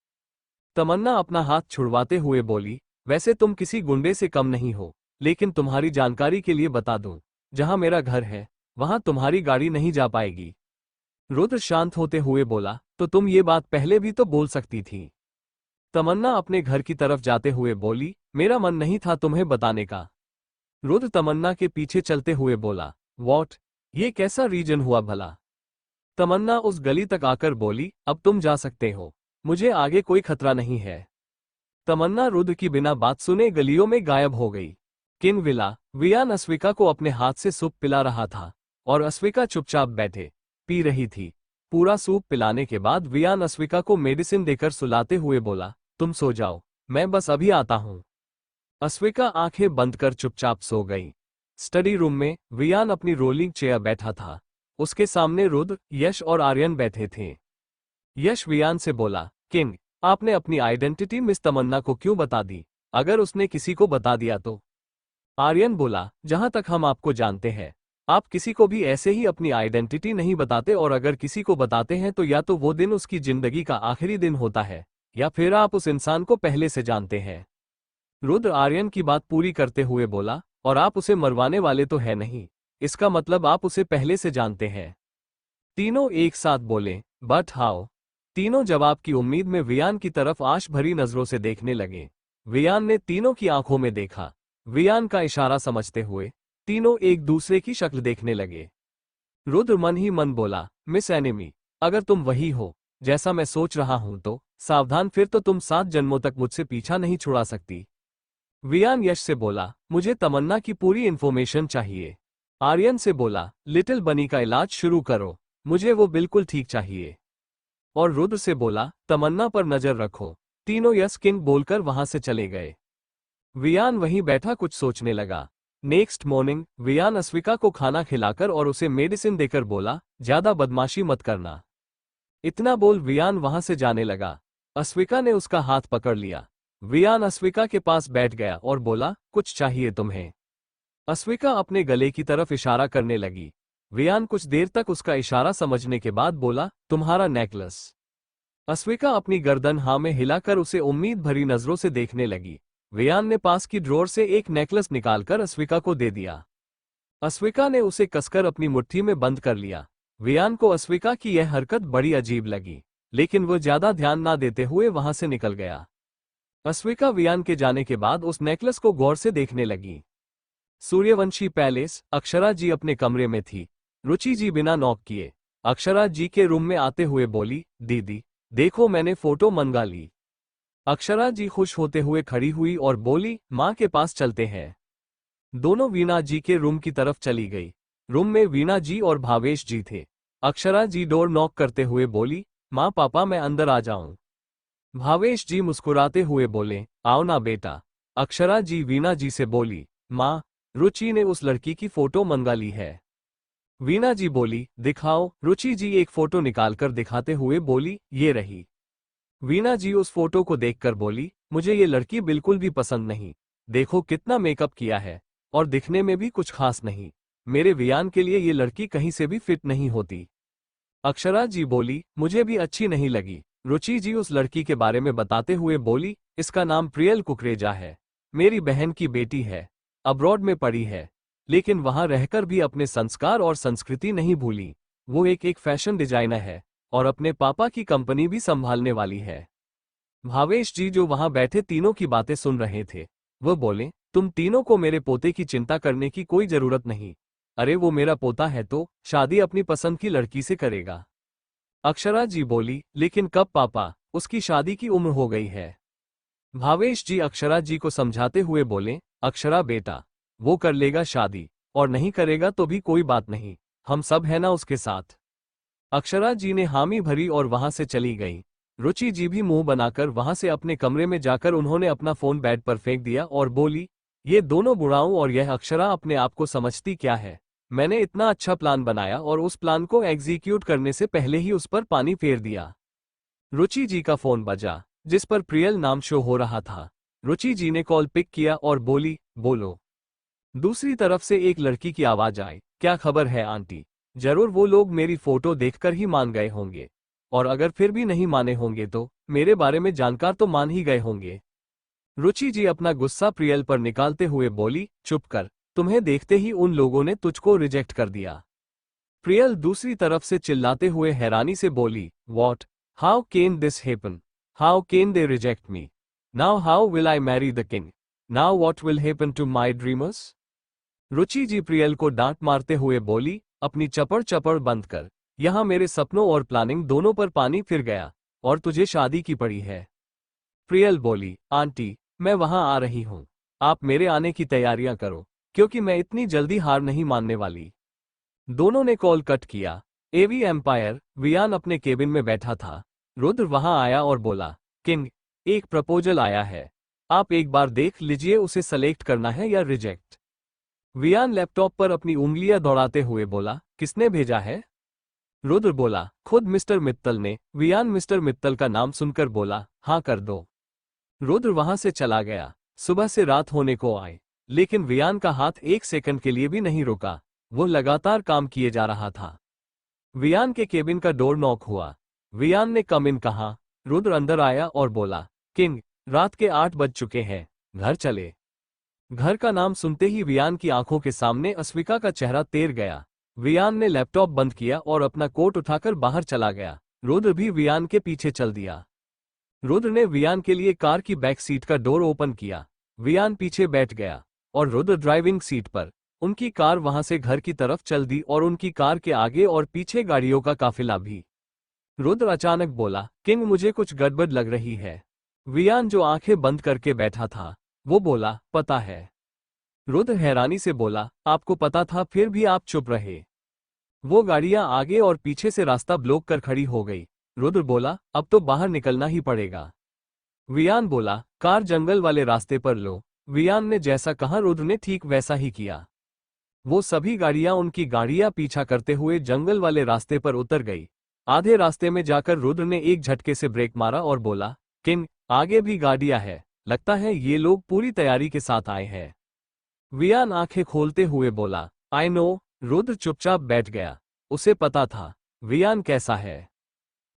तमन्ना अपना हाथ छुड़वाते हुए बोली, वैसे तुम किसी गुंडे से कम नहीं हो, लेकिन तुम्हारी जानकारी के लिए बता दूं, जहां मेरा घर है वहां तुम्हारी गाड़ी नहीं जा पाएगी। रुद्र शांत होते हुए बोला, तो तुम ये बात पहले भी तो बोल सकती थी। तमन्ना अपने घर की तरफ जाते हुए बोली, मेरा मन नहीं था तुम्हें बताने का। रुद्र तमन्ना के पीछे चलते हुए बोला, वॉट, ये कैसा रीजन हुआ भला? तमन्ना उस गली तक आकर बोली, अब तुम जा सकते हो, मुझे आगे कोई खतरा नहीं है। तमन्ना रुद्र की बिना बात सुने गलियों में गायब हो गई। किन विला, वियान अस्विका को अपने हाथ से सूप पिला रहा था और अस्विका चुपचाप बैठे पी रही थी। पूरा सूप पिलाने के बाद वियान अस्विका को मेडिसिन देकर सुलाते हुए बोला, तुम सो जाओ, मैं बस अभी आता हूं। अस्विका आंखें बंद कर चुपचाप सो गई। स्टडी रूम में वियान अपनी रोलिंग चेयर बैठा था। उसके सामने रुद्र, यश और आर्यन बैठे थे। यश वियान से बोला, किंग, आपने अपनी आइडेंटिटी मिस तमन्ना को क्यों बता दी? अगर उसने किसी को बता दिया तो? आर्यन बोला, जहां तक हम आपको जानते हैं, आप किसी को भी ऐसे ही अपनी आइडेंटिटी नहीं बताते, और अगर किसी को बताते हैं तो या तो वो दिन उसकी जिंदगी का आखिरी दिन होता है या फिर आप उस इंसान को पहले से जानते हैं। रुद्र आर्यन की बात पूरी करते हुए बोला, और आप उसे मरवाने वाले तो है नहीं, इसका मतलब आप उसे पहले से जानते हैं। तीनों एक साथ बोले, बट हाउ? तीनों जवाब की उम्मीद में वियान की तरफ आश भरी नजरों से देखने लगे। वियान ने तीनों की आंखों में देखा। वियान का इशारा समझते हुए तीनों एक दूसरे की शक्ल देखने लगे। रुद्र मन ही मन बोला, मिस एनिमी, अगर तुम वही हो जैसा मैं सोच रहा हूं तो सावधान, फिर तो तुम 7 जन्मों तक मुझसे पीछा नहीं छुड़ा सकती। वियान यश से बोला, मुझे तमन्ना की पूरी इन्फॉर्मेशन चाहिए। आर्यन से बोला, लिटिल बनी का इलाज शुरू करो, मुझे वो बिल्कुल ठीक चाहिए। और रुद्र से बोला, तमन्ना पर नजर रखो। तीनों यस किंग बोलकर वहां से चले गए। वियान वहीं बैठा कुछ सोचने लगा। नेक्स्ट मॉर्निंग वियान अस्विका को खाना खिलाकर और उसे मेडिसिन देकर बोला, ज्यादा बदमाशी मत करना। इतना बोल वियान वहां से जाने लगा। अस्विका ने उसका हाथ पकड़ लिया। वियान अस्विका के पास बैठ गया और बोला, कुछ चाहिए तुम्हें? अस्विका अपने गले की तरफ इशारा करने लगी। वियान कुछ देर तक उसका इशारा समझने के बाद बोला, तुम्हारा नेकलेस। अस्विका अपनी गर्दन हाँ में हिलाकर उसे उम्मीद भरी नजरों से देखने लगी। वियान ने पास की ड्रॉर से एक नेकलेस निकालकर अस्विका को दे दिया। अस्विका ने उसे कसकर अपनी मुट्ठी में बंद कर लिया। वियान को अस्विका की यह हरकत बड़ी अजीब लगी, लेकिन वो ज्यादा ध्यान ना देते हुए वहां से निकल गया। अस्विका वियान के जाने के बाद उस नेकलेस को गौर से देखने लगी। सूर्यवंशी पैलेस, अक्षरा जी अपने कमरे में थी। रुचि जी बिना नॉक किए अक्षरा जी के रूम में आते हुए बोली, दीदी देखो मैंने फोटो मंगा ली। अक्षरा जी खुश होते हुए खड़ी हुई और बोली, माँ के पास चलते हैं। दोनों वीणा जी के रूम की तरफ चली गई। रूम में वीणा जी और भावेश जी थे। अक्षरा जी डोर नॉक करते हुए बोली, माँ पापा मैं अंदर आ जाऊं? भावेश जी मुस्कुराते हुए बोले, आओ ना बेटा। अक्षरा जी वीणा जी से बोली, माँ रुचि ने उस लड़की की फोटो मंगा ली है। वीणा जी बोली, दिखाओ। रुचि जी एक फोटो निकालकर दिखाते हुए बोली, ये रही। वीणा जी उस फोटो को देखकर बोली, मुझे ये लड़की बिल्कुल भी पसंद नहीं। देखो कितना मेकअप किया है और दिखने में भी कुछ खास नहीं। मेरे वियान के लिए ये लड़की कहीं से भी फिट नहीं होती। अक्षरा जी बोली, मुझे भी अच्छी नहीं लगी। रुचि जी उस लड़की के बारे में बताते हुए बोली, इसका नाम प्रियल कुकरेजा है। मेरी बहन की बेटी है, अब्रॉड में पढ़ी है, लेकिन वहां रहकर भी अपने संस्कार और संस्कृति नहीं भूली। वो एक फैशन डिजाइनर है और अपने पापा की कंपनी भी संभालने वाली है। भावेश जी जो वहां बैठे तीनों की बातें सुन रहे थे, वो बोले, तुम तीनों को मेरे पोते की चिंता करने की कोई जरूरत नहीं। अरे वो मेरा पोता है तो शादी अपनी पसंद की लड़की से करेगा। अक्षरा जी बोली, लेकिन कब पापा, उसकी शादी की उम्र हो गई है। भावेश जी अक्षरा जी को समझाते हुए बोले, अक्षरा बेटा, वो कर लेगा शादी, और नहीं करेगा तो भी कोई बात नहीं, हम सब है ना उसके साथ। अक्षरा जी ने हामी भरी और वहां से चली गई। रुचि जी भी मुंह बनाकर वहां से अपने कमरे में जाकर उन्होंने अपना फोन बेड पर फेंक दिया और बोली, ये दोनों बुढ़ाऊं और यह अक्षरा अपने आप को समझती क्या है? मैंने इतना अच्छा प्लान बनाया और उस प्लान को एग्जीक्यूट करने से पहले ही उस पर पानी फेर दिया। रुचि जी का फोन बजा, जिस पर प्रियल नाम शो हो रहा था। रुचि जी ने कॉल पिक किया और बोली, बोलो। दूसरी तरफ से एक लड़की की आवाज आई, क्या खबर है आंटी? जरूर वो लोग मेरी फोटो देखकर ही मान गए होंगे, और अगर फिर भी नहीं माने होंगे तो मेरे बारे में जानकार तो मान ही गए होंगे। रुचि जी अपना गुस्सा प्रियल पर निकालते हुए बोली, चुप कर, तुम्हें देखते ही उन लोगों ने तुझको रिजेक्ट कर दिया। प्रियल दूसरी तरफ से चिल्लाते हुए हैरानी से बोली, what, how can this happen, how can they reject me, now how will I marry the king, now what will happen to my dreamers. Ruchi ji Priyal को डांट मारते हुए बोली, अपनी चपड़ चपड़ बंद कर, यहां मेरे सपनों और प्लानिंग दोनों पर पानी फिर गया और तुझे शादी की पड़ी है। प्रियल बोली, आंटी मैं वहां आ रही हूं, आप मेरे आने की तैयारियां करो, क्योंकि मैं इतनी जल्दी हार नहीं मानने वाली। दोनों ने कॉल कट किया। एवी एम्पायर वियान अपने केबिन में बैठा था। रुद्र वहां आया और बोला, किंग, एक प्रपोजल आया है, आप एक बार देख लीजिए, उसे सेलेक्ट करना है या रिजेक्ट। वियान लैपटॉप पर अपनी उंगलियां दौड़ाते हुए बोला, किसने भेजा है? रुद्र बोला, खुद मिस्टर मित्तल ने। वियान मिस्टर मित्तल का नाम सुनकर बोला, हाँ कर दो। रुद्र वहां से चला गया। सुबह से रात होने को आए, लेकिन वियान का हाथ एक सेकंड के लिए भी नहीं रुका, वो लगातार काम किए जा रहा था। वियान के केबिन का डोर नॉक हुआ। वियान ने कम इन कहा। रुद्र अंदर आया और बोला, किंग, रात के 8 बज चुके हैं, घर चले। घर का नाम सुनते ही वियान की आंखों के सामने अस्विका का चेहरा तैर गया। वियान ने लैपटॉप बंद किया और अपना कोट उठाकर बाहर चला गया। रुद्र भी वियान के पीछे चल दिया। रुद्र ने वियान के लिए कार की बैक सीट का डोर ओपन किया। वियान पीछे बैठ गया और रुद्र ड्राइविंग सीट पर। उनकी कार वहां से घर की तरफ चल दी और उनकी कार के आगे और पीछे गाड़ियों का काफिला भी। रुद्र अचानक बोला, किंग मुझे कुछ गड़बड़ लग रही है। वियान जो आंखें बंद करके बैठा था, वो बोला, पता है। रुद्र हैरानी से बोला, आपको पता था फिर भी आप चुप रहे? वो गाड़ियां आगे और पीछे से रास्ता ब्लॉक कर खड़ी हो गई। रुद्र बोला, अब तो बाहर निकलना ही पड़ेगा। वियान बोला, कार जंगल वाले रास्ते पर लो। वियान ने जैसा कहा रुद्र ने ठीक वैसा ही किया। वो सभी गाड़ियां उनकी गाड़ियां पीछा करते हुए जंगल वाले रास्ते पर उतर गई। आधे रास्ते में जाकर रुद्र ने एक झटके से ब्रेक मारा और बोला, किंग, आगे भी गाड़ियां है, लगता है ये लोग पूरी तैयारी के साथ आए हैं। वियान आंखें खोलते हुए बोला, आई नो। रुद्र चुपचाप बैठ गया। उसे पता था वियान कैसा है।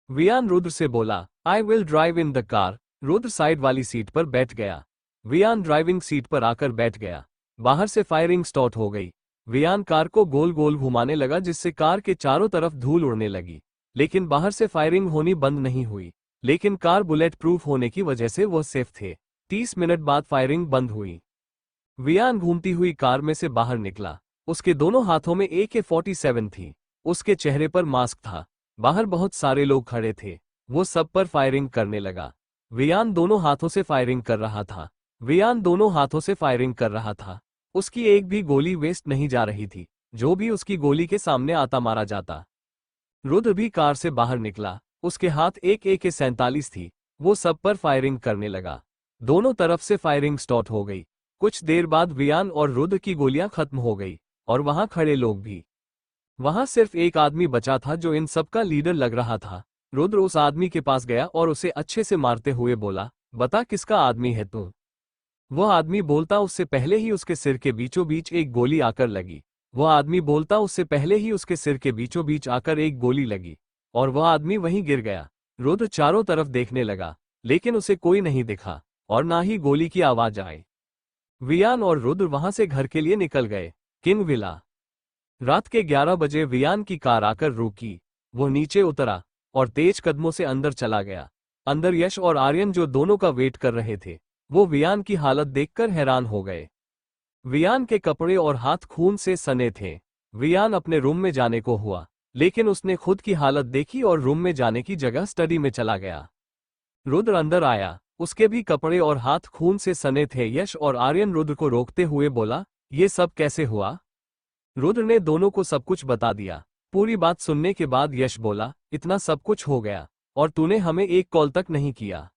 वियान रुद्र से बोला, I will drive in the car. Rudra side वाली सीट पर बैठ गया। वियान ड्राइविंग सीट पर आकर बैठ गया। बाहर से फायरिंग स्टार्ट हो गई। वियान कार को गोल गोल घुमाने लगा, जिससे कार के चारों तरफ धूल उड़ने लगी, लेकिन बाहर से फायरिंग होनी बंद नहीं हुई। लेकिन कार बुलेट प्रूफ होने की वजह से वह सेफ थे। 30 मिनट बाद फायरिंग बंद हुई। वियान घूमती हुई कार में से बाहर निकला। उसके दोनों हाथों में AK-47 थी। उसके चेहरे पर मास्क था। बाहर बहुत सारे लोग खड़े थे। वो सब पर फायरिंग करने लगा। वियान दोनों हाथों से फायरिंग कर रहा था। वियान दोनों हाथों से फायरिंग कर रहा था। उसकी एक भी गोली वेस्ट नहीं जा रही थी। जो भी उसकी गोली के सामने आता मारा जाता। रुद्र भी कार से बाहर निकला। उसके हाथ एक AK-47 थी। वो सब पर फायरिंग करने लगा। दोनों तरफ से फायरिंग स्टार्ट हो गई। कुछ देर बाद वियान और रुद्र की गोलियां खत्म हो गई और वहां खड़े लोग भी। वहां सिर्फ एक आदमी बचा था जो इन सब का लीडर लग रहा था। रुद्र उस आदमी के पास गया और उसे अच्छे से मारते हुए बोला, बता किसका आदमी है तू? वह आदमी बोलता उससे पहले ही उसके सिर के बीचों बीच एक गोली आकर लगी। वह आदमी बोलता उससे पहले ही उसके सिर के बीचों बीच आकर एक गोली लगी और वह आदमी वहीं गिर गया। रुद्र चारों तरफ देखने लगा, लेकिन उसे कोई नहीं दिखा और ना ही गोली की आवाज आई। वियान और रुद्र वहां से घर के लिए निकल गए। King villa. रात के 11 बजे वियान की कार आकर रुकी। वो नीचे उतरा और तेज कदमों से अंदर चला गया। अंदर यश और आर्यन जो दोनों का वेट कर रहे थे, वो वियान की हालत देखकर हैरान हो गए। वियान के कपड़े और हाथ खून से सने थे। वियान अपने रूम में जाने को हुआ, लेकिन उसने खुद की हालत देखी और रूम में जाने की जगह स्टडी में चला गया। रुद्र अंदर आया। उसके भी कपड़े और हाथ खून से सने थे। यश और आर्यन रुद्र को रोकते हुए बोला, ये सब कैसे हुआ? रुद्र ने दोनों को सब कुछ बता दिया। पूरी बात सुनने के बाद यश बोला, इतना सब कुछ हो गया और तूने हमें एक कॉल तक नहीं किया।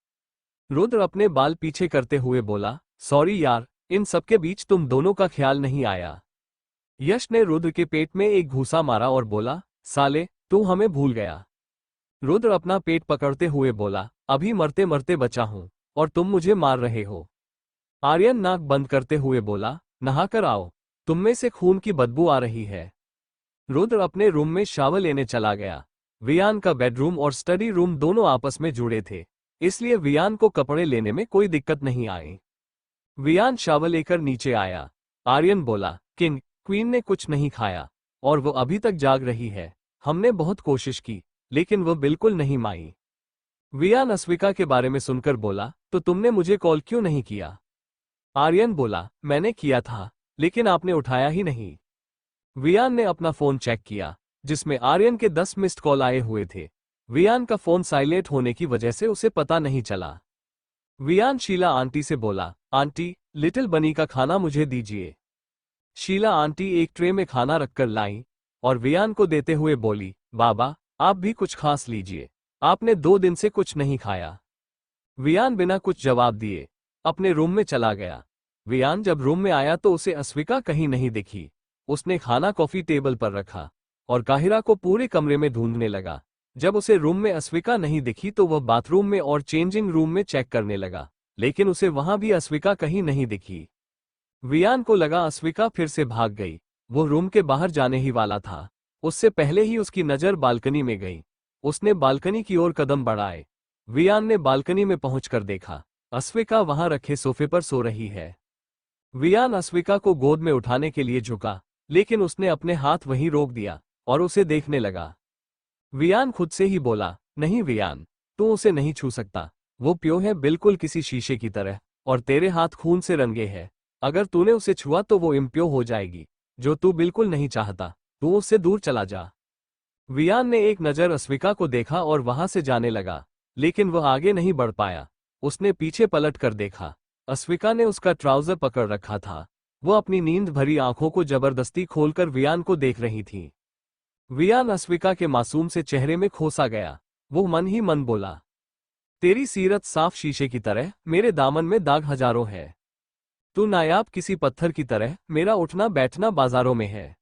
रुद्र अपने बाल पीछे करते हुए बोला, सॉरी यार, इन सबके बीच तुम दोनों का ख्याल नहीं आया। यश ने रुद्र के पेट में एक घूंसा मारा और बोला, साले, तू हमें भूल गया। रुद्र अपना पेट पकड़ते हुए बोला, अभी मरते मरते बचा हूं और तुम मुझे मार रहे हो। आर्यन नाक बंद करते हुए बोला, नहाकर आओ, तुम में से खून की बदबू आ रही है। रुद्र अपने रूम में शावर लेने चला गया। वियान का बेडरूम और स्टडी रूम दोनों आपस में जुड़े थे। इसलिए वियान को कपड़े लेने में कोई दिक्कत नहीं आई। वियान शावर लेकर नीचे आया। आर्यन बोला, किंग, क्वीन ने कुछ नहीं खाया और वो अभी तक जाग रही है। हमने बहुत कोशिश की लेकिन वो बिल्कुल नहीं माई। वियान अस्विका के बारे में सुनकर बोला, तो तुमने मुझे कॉल क्यों नहीं किया? आर्यन बोला, मैंने किया था लेकिन आपने उठाया ही नहीं। वियान ने अपना फोन चेक किया जिसमें आर्यन के 10 मिस्ड कॉल आए हुए थे। वियान का फोन साइलेंट होने की वजह से उसे पता नहीं चला। वियान शीला आंटी से बोला, आंटी, लिटिल बनी का खाना मुझे दीजिए। शीला आंटी एक ट्रे में खाना रखकर लाई और वियान को देते हुए बोली, बाबा, आप भी कुछ खास लीजिए, आपने 2 दिन से कुछ नहीं खाया। वियान बिना कुछ जवाब दिए अपने रूम में चला गया। वियान जब रूम में आया तो उसे अस्विका कहीं नहीं दिखी। उसने खाना कॉफी टेबल पर रखा और काहिरा को पूरे कमरे में ढूंढने लगा। जब उसे रूम में अस्विका नहीं दिखी तो वह बाथरूम में और चेंजिंग रूम में चेक करने लगा, लेकिन उसे वहां भी अस्विका कहीं नहीं दिखी। वियान को लगा अस्विका फिर से भाग गई। वो रूम के बाहर जाने ही वाला था, उससे पहले ही उसकी नजर बालकनी में गई। उसने बालकनी की ओर कदम बढ़ाए। वियान ने बालकनी में पहुंचकर देखा, अस्विका वहां रखे सोफे पर सो रही है। वियान अस्विका को गोद में उठाने के लिए झुका, लेकिन उसने अपने हाथ वहीं रोक दिया और उसे देखने लगा। वियान खुद से ही बोला, नहीं वियान, तू उसे नहीं छू सकता। वो प्योर है, बिल्कुल किसी शीशे की तरह, और तेरे हाथ खून से रंगे हैं। अगर तूने उसे छुआ तो वो इम्प्योर हो जाएगी, जो तू बिल्कुल नहीं चाहता। तू उससे दूर चला जा। वियान ने एक नज़र अस्विका को देखा और वहां से जाने लगा, लेकिन वह आगे नहीं बढ़ पाया। उसने पीछे पलट कर देखा। अस्विका ने उसका ट्राउजर पकड़ रखा था। वो अपनी नींद भरी आंखों को जबरदस्ती खोलकर वियान को देख रही थी। वियान अस्विका के मासूम से चेहरे में खोसा गया। वो मन ही मन बोला, तेरी सीरत साफ शीशे की तरह, मेरे दामन में दाग हजारों है। तू नायाब किसी पत्थर की तरह, मेरा उठना बैठना बाजारों में है।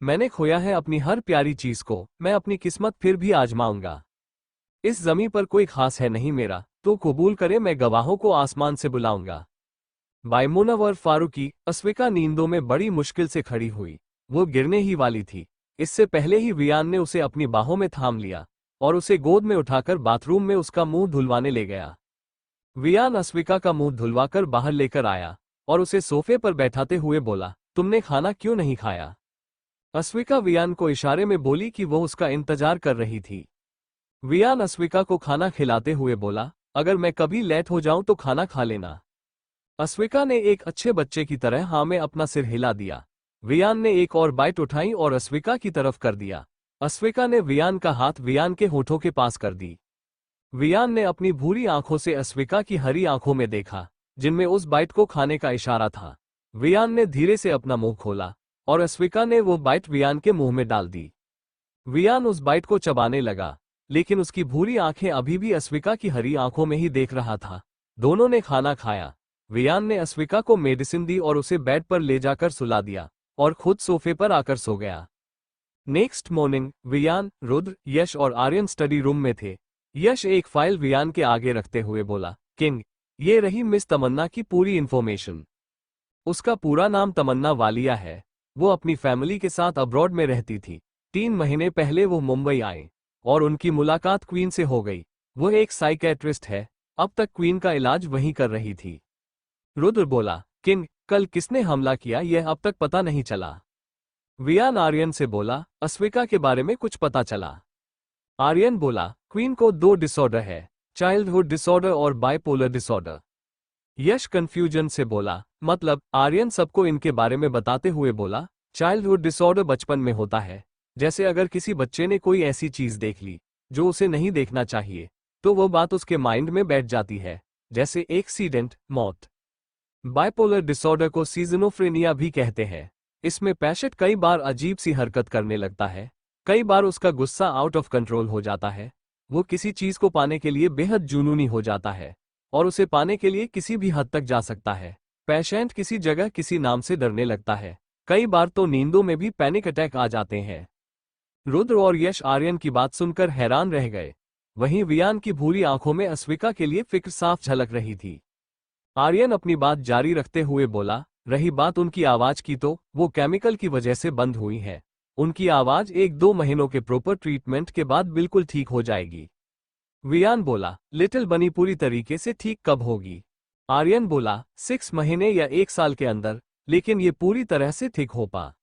मैंने खोया है अपनी हर प्यारी चीज को, मैं अपनी किस्मत फिर भी आजमाऊंगा। इस जमीन पर कोई खास है नहीं मेरा, तो कबूल करे मैं गवाहों को आसमान से बुलाऊंगा। बाय मुनव्वर फारूकी। अस्विका नींदों में बड़ी मुश्किल से खड़ी हुई। वो गिरने ही वाली थी। इससे पहले ही वियान ने उसे अपनी बाहों में थाम लिया और उसे गोद में उठाकर बाथरूम में उसका मुंह धुलवाने ले गया। वियान अस्विका का मुंह धुलवाकर बाहर लेकर आया और उसे सोफे पर बैठाते हुए बोला, तुमने खाना क्यों नहीं खाया? अस्विका वियान को इशारे में बोली कि वो उसका इंतजार कर रही थी। वियान अस्विका को खाना खिलाते हुए बोला, अगर मैं कभी लेट हो जाऊं तो खाना खा लेना। अस्विका ने एक अच्छे बच्चे की तरह हाँ में अपना सिर हिला दिया। वियान ने एक और बाइट उठाई और अस्विका की तरफ कर दिया। अस्विका ने वियान का हाथ वियान के होठों के पास कर दी। वियान ने अपनी भूरी आंखों से अस्विका की हरी आंखों में देखा, जिनमें उस बाइट को खाने का इशारा था। वियान ने धीरे से अपना मुंह खोला और अस्विका ने वो बाइट वियान के मुंह में डाल दी। वियान उस बाइट को चबाने लगा, लेकिन उसकी भूरी आंखें अभी भी अस्विका की हरी आंखों में ही देख रहा था। दोनों ने खाना खाया। वियान ने अस्विका को मेडिसिन दी और उसे बेड पर ले जाकर सुला दिया और खुद सोफे पर आकर सो गया। नेक्स्ट मॉर्निंग वियान, रुद्र, यश और आर्यन स्टडी रूम में थे। यश एक फाइल वियान के आगे रखते हुए बोला, किंग, ये रही मिस तमन्ना की पूरी इन्फॉर्मेशन। उसका पूरा नाम तमन्ना वालिया है। वो अपनी फैमिली के साथ अब्रॉड में रहती थी। 3 महीने पहले वो मुंबई आए और उनकी मुलाकात क्वीन से हो गई। वो एक साइकेट्रिस्ट है। अब तक क्वीन का इलाज वहीं कर रही थी। रुद्र बोला, किंग, कल किसने हमला किया यह अब तक पता नहीं चला। वियान आर्यन से बोला, अस्विका के बारे में कुछ पता चला? आर्यन बोला, क्वीन को 2 डिसऑर्डर है, चाइल्डहुड डिसऑर्डर और बाइपोलर डिसऑर्डर। यश कंफ्यूजन से बोला, मतलब? आर्यन सबको इनके बारे में बताते हुए बोला, चाइल्डहुड डिसऑर्डर बचपन में होता है। जैसे अगर किसी बच्चे ने कोई ऐसी चीज देख ली जो उसे नहीं देखना चाहिए, तो वो बात उसके माइंड में बैठ जाती है, जैसे एक्सीडेंट, मौत। बाइपोलर डिसऑर्डर को सीजनोफ्रेनिया भी कहते हैं। इसमें पेशेंट कई बार अजीब सी हरकत करने लगता है। कई बार उसका गुस्सा आउट ऑफ कंट्रोल हो जाता है। वो किसी चीज को पाने के लिए बेहद जुनूनी हो जाता है और उसे पाने के लिए किसी भी हद तक जा सकता है। पेशेंट किसी जगह किसी नाम से डरने लगता है। कई बार तो नींदों में भी पैनिक अटैक आ जाते हैं। रुद्र और यश आर्यन की बात सुनकर हैरान रह गए। वहीं वियान की भूरी आंखों में अस्विका के लिए फिक्र साफ झलक रही थी। आर्यन अपनी बात जारी रखते हुए बोला, रही बात उनकी आवाज की, तो वो केमिकल की वजह से बंद हुई है। उनकी आवाज 1-2 महीनों के प्रॉपर ट्रीटमेंट के बाद बिल्कुल ठीक हो जाएगी। वियान बोला, लिटिल बनी पूरी तरीके से ठीक कब होगी? आर्यन बोला, 6 महीने या 1 साल के अंदर, लेकिन ये पूरी तरह से ठीक हो पा।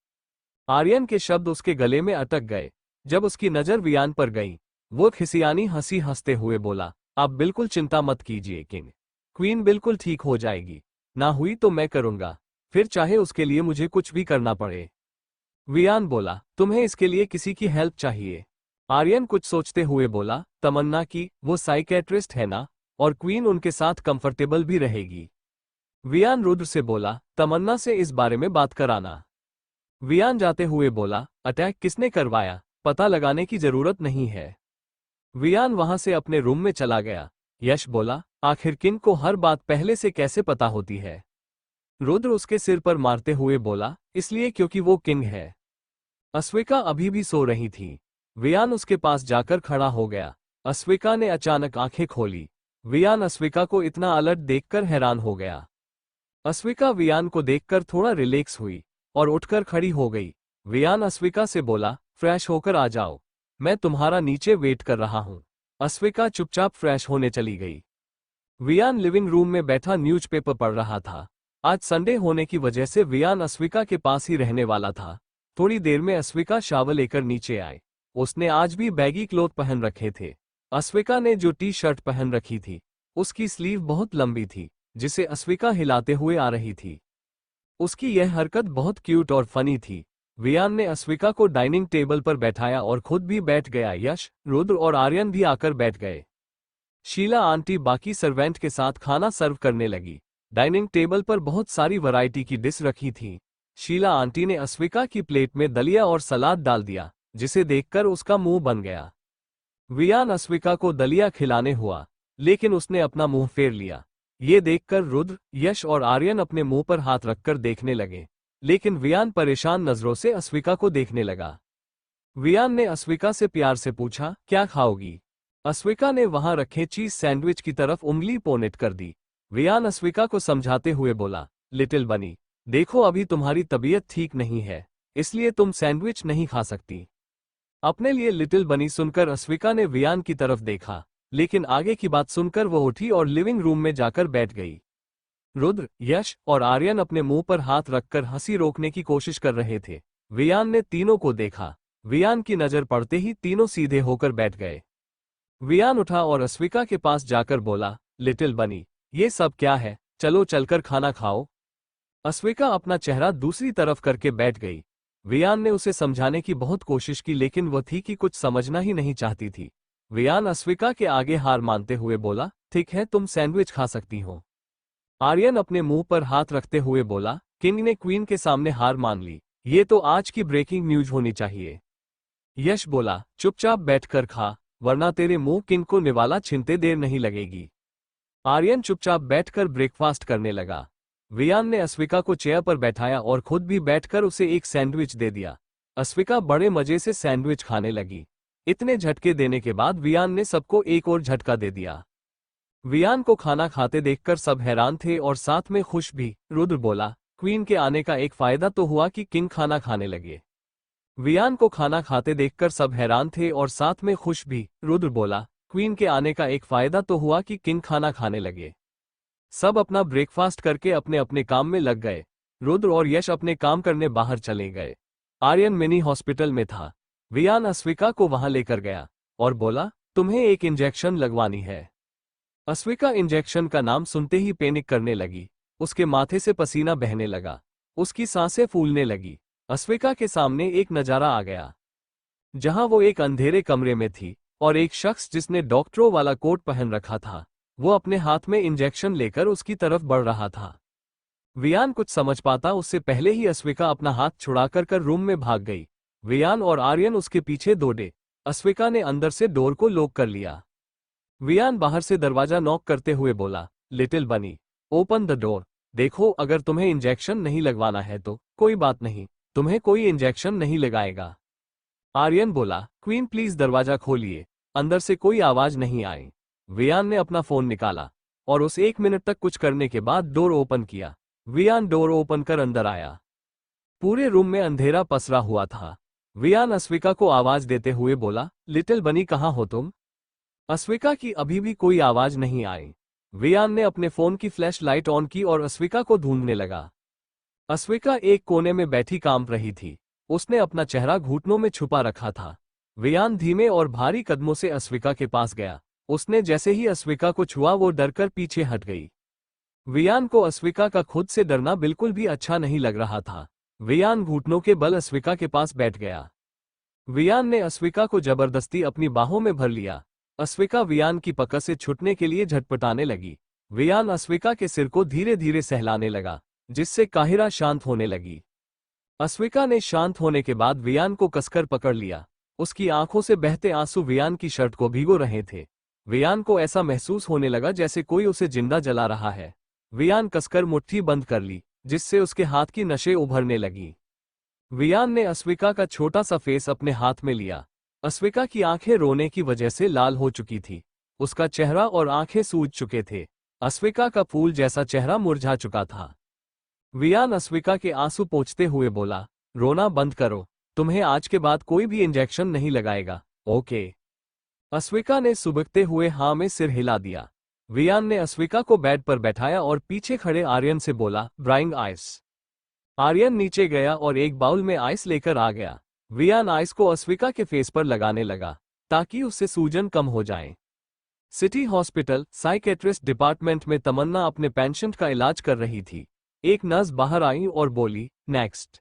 आर्यन के शब्द उसके गले में अटक गए। जब उसकी नजर वियान पर गई, वो खिसियानी हंसी हंसते हुए बोला, आप बिल्कुल चिंता मत कीजिए किंग। क्वीन बिल्कुल ठीक हो जाएगी। ना हुई तो मैं करूंगा, फिर चाहे उसके लिए मुझे कुछ भी करना पड़े। वियान बोला, तुम्हें इसके लिए किसी की हेल्प चाहिए? आर्यन कुछ सोचते हुए बोला, तमन्ना की, वो साइकेट्रिस्ट है ना, और क्वीन उनके साथ कंफर्टेबल भी रहेगी। वियान रुद्र से बोला, तमन्ना से इस बारे में बात कराना। वियान जाते हुए बोला, अटैक किसने करवाया, पता लगाने की जरूरत नहीं है। वियान वहां से अपने रूम में चला गया। यश बोला, आखिर किंग को हर बात पहले से कैसे पता होती है? रुद्र उसके सिर पर मारते हुए बोला, इसलिए क्योंकि वो किंग है। अस्विका अभी भी सो रही थी। वियान उसके पास जाकर खड़ा हो गया। अस्विका ने अचानक आंखें खोली। वियान अस्विका को इतना अलर्ट देखकर हैरान हो गया। अस्विका वियान को देखकर थोड़ा रिलैक्स हुई और उठकर खड़ी हो गई। वियान अस्विका से बोला, फ्रेश होकर आ जाओ, मैं तुम्हारा नीचे वेट कर रहा हूं। अस्विका चुपचाप फ्रेश होने चली गई। वियान लिविंग रूम में बैठा न्यूज़पेपर पढ़ रहा था। आज संडे होने की वजह से वियान अस्विका के पास ही रहने वाला था। थोड़ी देर में अस्विका शावर लेकर नीचे आए। उसने आज भी बैगी क्लोथ पहन रखे थे। अस्विका ने जो टी शर्ट पहन रखी थी, उसकी स्लीव बहुत लंबी थी, जिसे अस्विका हिलाते हुए आ रही थी। उसकी यह हरकत बहुत क्यूट और फनी थी। वियान ने अस्विका को डाइनिंग टेबल पर बैठाया और खुद भी बैठ गया। यश, रुद्र और आर्यन भी आकर बैठ गए। शीला आंटी बाकी सर्वेंट के साथ खाना सर्व करने लगी। डाइनिंग टेबल पर बहुत सारी वैरायटी की डिश रखी थी। शीला आंटी ने अस्विका की प्लेट में दलिया और सलाद डाल दिया, जिसे देखकर उसका मुंह बन गया। वियान अस्विका को दलिया खिलाने हुआ, लेकिन उसने अपना मुंह फेर लिया। ये देखकर रुद्र, यश और आर्यन अपने मुंह पर हाथ रखकर देखने लगे, लेकिन वियान परेशान नजरों से अस्विका को देखने लगा। वियान ने अस्विका से प्यार से पूछा, क्या खाओगी? अस्विका ने वहां रखे चीज सैंडविच की तरफ उंगली पॉइंट कर दी। वियान अस्विका को समझाते हुए बोला, लिटिल बनी, देखो अभी तुम्हारी तबीयत ठीक नहीं है, इसलिए तुम सैंडविच नहीं खा सकती। अपने लिए लिटिल बनी सुनकर अस्विका ने वियान की तरफ देखा, लेकिन आगे की बात सुनकर वो उठी और लिविंग रूम में जाकर बैठ गई। रुद्र, यश और आर्यन अपने मुंह पर हाथ रखकर हंसी रोकने की कोशिश कर रहे थे। वियान ने तीनों को देखा। वियान की नजर पड़ते ही तीनों सीधे होकर बैठ गए। वियान उठा और अस्विका के पास जाकर बोला, लिटिल बनी, ये सब क्या है? चलो चलकर खाना खाओ। अस्विका अपना चेहरा दूसरी तरफ करके बैठ गई। वियान ने उसे समझाने की बहुत कोशिश की, लेकिन वह थी कि कुछ समझना ही नहीं चाहती थी। वियान अस्विका के आगे हार मानते हुए बोला, ठीक है, तुम सैंडविच खा सकती हो। आर्यन अपने मुंह पर हाथ रखते हुए बोला, किंग ने क्वीन के सामने हार मान ली, ये तो आज की ब्रेकिंग न्यूज होनी चाहिए। यश बोला, चुपचाप बैठकर खा, वरना तेरे मुंह किंग को निवाला छिनते देर नहीं लगेगी। आर्यन चुपचाप बैठकर ब्रेकफास्ट करने लगा। वियान ने अस्विका को चेयर पर बैठाया और खुद भी बैठकर उसे एक सैंडविच दे दिया। अस्विका बड़े मजे से सैंडविच खाने लगी। इतने झटके देने के बाद वियान ने सबको एक और झटका दे दिया। वियान को खाना खाते देखकर सब हैरान थे और साथ में खुश भी। रुद्र बोला, क्वीन के आने का एक फायदा तो हुआ कि किंग खाना खाने लगे। वियान को खाना खाते देखकर सब हैरान थे और साथ में खुश भी। रुद्र बोला, क्वीन के आने का एक फायदा तो हुआ कि किंग खाना खाने लगे। सब अपना ब्रेकफास्ट करके अपने अपने काम में लग गए। रुद्र और यश अपने काम करने बाहर चले गए। आर्यन मिनी हॉस्पिटल में था। वियान अस्विका को वहां लेकर गया और बोला, तुम्हें एक इंजेक्शन लगवानी है। अस्विका इंजेक्शन का नाम सुनते ही पैनिक करने लगी। उसके माथे से पसीना बहने लगा, उसकी सांसें फूलने लगी। अस्विका के सामने एक नजारा आ गया, जहां वो एक अंधेरे कमरे में थी और एक शख्स जिसने डॉक्टरों वाला कोट पहन रखा था, वो अपने हाथ में इंजेक्शन लेकर उसकी तरफ बढ़ रहा था। वियान कुछ समझ पाता उससे पहले ही अस्विका अपना हाथ छुड़ाकर रूम में भाग गई। वियान और आर्यन उसके पीछे दौड़े। अस्विका ने अंदर से डोर को लॉक कर लिया। वियान बाहर से दरवाजा नॉक करते हुए बोला, लिटिल बनी, ओपन द डोर। देखो, अगर तुम्हें इंजेक्शन नहीं लगवाना है तो कोई बात नहीं, तुम्हें कोई इंजेक्शन नहीं लगाएगा। आर्यन बोला, क्वीन प्लीज दरवाजा खोलिए, अंदर से कोई आवाज नहीं आई। वियान ने अपना फोन निकाला और उस 1 मिनट तक कुछ करने के बाद डोर ओपन किया। वियान डोर ओपन कर अंदर आया। पूरे रूम में अंधेरा पसरा हुआ था। वियान अस्विका को आवाज देते हुए बोला, लिटिल बनी कहाँ हो तुम? अस्विका की अभी भी कोई आवाज नहीं आई। वियान ने अपने फोन की फ्लैश लाइट ऑन की और अस्विका को ढूंढने लगा। अस्विका एक कोने में बैठी कांप रही थी। उसने अपना चेहरा घुटनों में छुपा रखा था। वियान धीमे और भारी कदमों से अस्विका के पास गया। उसने जैसे ही अस्विका को छुआ वो डरकर पीछे हट गई। वियान को अस्विका का खुद से डरना बिल्कुल भी अच्छा नहीं लग रहा था। वियान घुटनों के बल अस्विका के पास बैठ गया। वियान ने अस्विका को जबरदस्ती अपनी बाहों में भर लिया। अस्विका वियान की पकड़ से छूटने के लिए झटपटाने लगी। वियान अस्विका के सिर को धीरे धीरे सहलाने लगा, जिससे काहिरा शांत होने लगी। अस्विका ने शांत होने के बाद वियान को कसकर पकड़ लिया। उसकी आंखों से बहते आंसू वियान की शर्ट को भिगो रहे थे। वियान को ऐसा महसूस होने लगा जैसे कोई उसे जिंदा जला रहा है। वियान कसकर मुट्ठी बंद कर ली, जिससे उसके हाथ की नसें उभरने लगी। वियान ने अस्विका का छोटा सा फेस अपने हाथ में लिया। अस्विका की आंखें रोने की वजह से लाल हो चुकी थी। उसका चेहरा और आंखें सूज चुके थे। अस्विका का फूल जैसा चेहरा मुरझा चुका था। वियान अस्विका के आंसू पोंछते हुए बोला, रोना बंद करो। तुम्हें आज के बाद कोई भी इंजेक्शन नहीं लगाएगा, ओके? अस्विका ने सुबकते हुए हाँ में सिर हिला दिया। वियान ने अस्विका को बेड पर बैठाया और पीछे खड़े आर्यन से बोला, ब्राइंग आइस। आर्यन नीचे गया और एक बाउल में आइस लेकर आ गया। वियान आइस को अस्विका के फेस पर लगाने लगा ताकि उससे सूजन कम हो जाए। सिटी हॉस्पिटल साइकेट्रिस्ट डिपार्टमेंट में तमन्ना अपने पेशेंट का इलाज कर रही थी। एक नर्स बाहर आई और बोली, नेक्स्ट।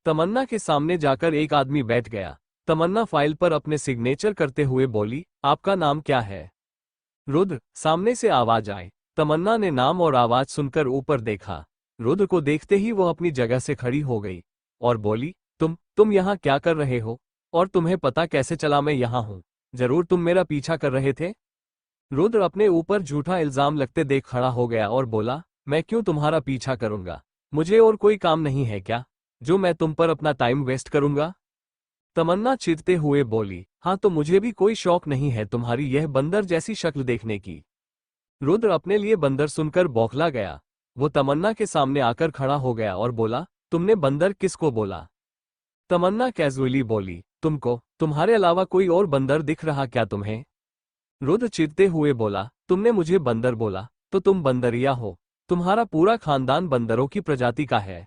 तमन्ना के सामने जाकर एक आदमी बैठ गया। तमन्ना फाइल पर अपने सिग्नेचर करते हुए बोली, आपका नाम क्या है? रुद्र, सामने से आवाज आई। तमन्ना ने नाम और आवाज सुनकर ऊपर देखा। रुद्र को देखते ही वो अपनी जगह से खड़ी हो गई और बोली, तुम यहाँ क्या कर रहे हो? और तुम्हें पता कैसे चला मैं यहाँ हूँ? जरूर तुम मेरा पीछा कर रहे थे। रुद्र अपने ऊपर झूठा इल्जाम लगते देख खड़ा हो गया और बोला, मैं क्यों तुम्हारा पीछा करूंगा? मुझे और कोई काम नहीं है क्या, जो मैं तुम पर अपना टाइम वेस्ट करूंगा? तमन्ना चिढ़ते हुए बोली, हाँ तो मुझे भी कोई शौक नहीं है तुम्हारी यह बंदर जैसी शक्ल देखने की। रुद्र अपने लिए बंदर सुनकर बौखला गया। वो तमन्ना के सामने आकर खड़ा हो गया और बोला, तुमने बंदर किसको बोला? तमन्ना कैजुअली बोली, तुमको। तुम्हारे अलावा कोई और बंदर दिख रहा क्या तुम्हें? रुद्र चिढ़ते हुए बोला, तुमने मुझे बंदर बोला तो तुम बंदरिया हो। तुम्हारा पूरा खानदान बंदरों की प्रजाति का है।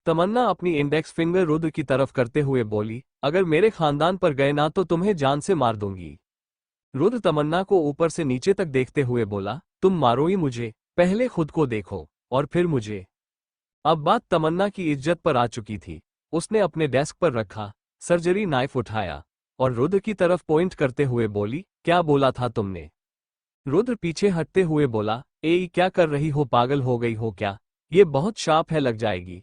तमन्ना अपनी इंडेक्स फिंगर रुद्र की तरफ करते हुए बोली, अगर मेरे खानदान पर गए ना तो तुम्हें जान से मार दूंगी। रुद्र तमन्ना को ऊपर से नीचे तक देखते हुए बोला, तुम मारो ही मुझे, पहले खुद को देखो और फिर मुझे। अब बात तमन्ना की इज्जत पर आ चुकी थी। उसने अपने डेस्क पर रखा सर्जरी नाइफ उठाया और रुद्र की तरफ पॉइंट करते हुए बोली, क्या बोला था तुमने? रुद्र पीछे हटते हुए बोला, क्या कर रही हो, पागल हो गई हो क्या? ये बहुत शार्प है, लग जाएगी।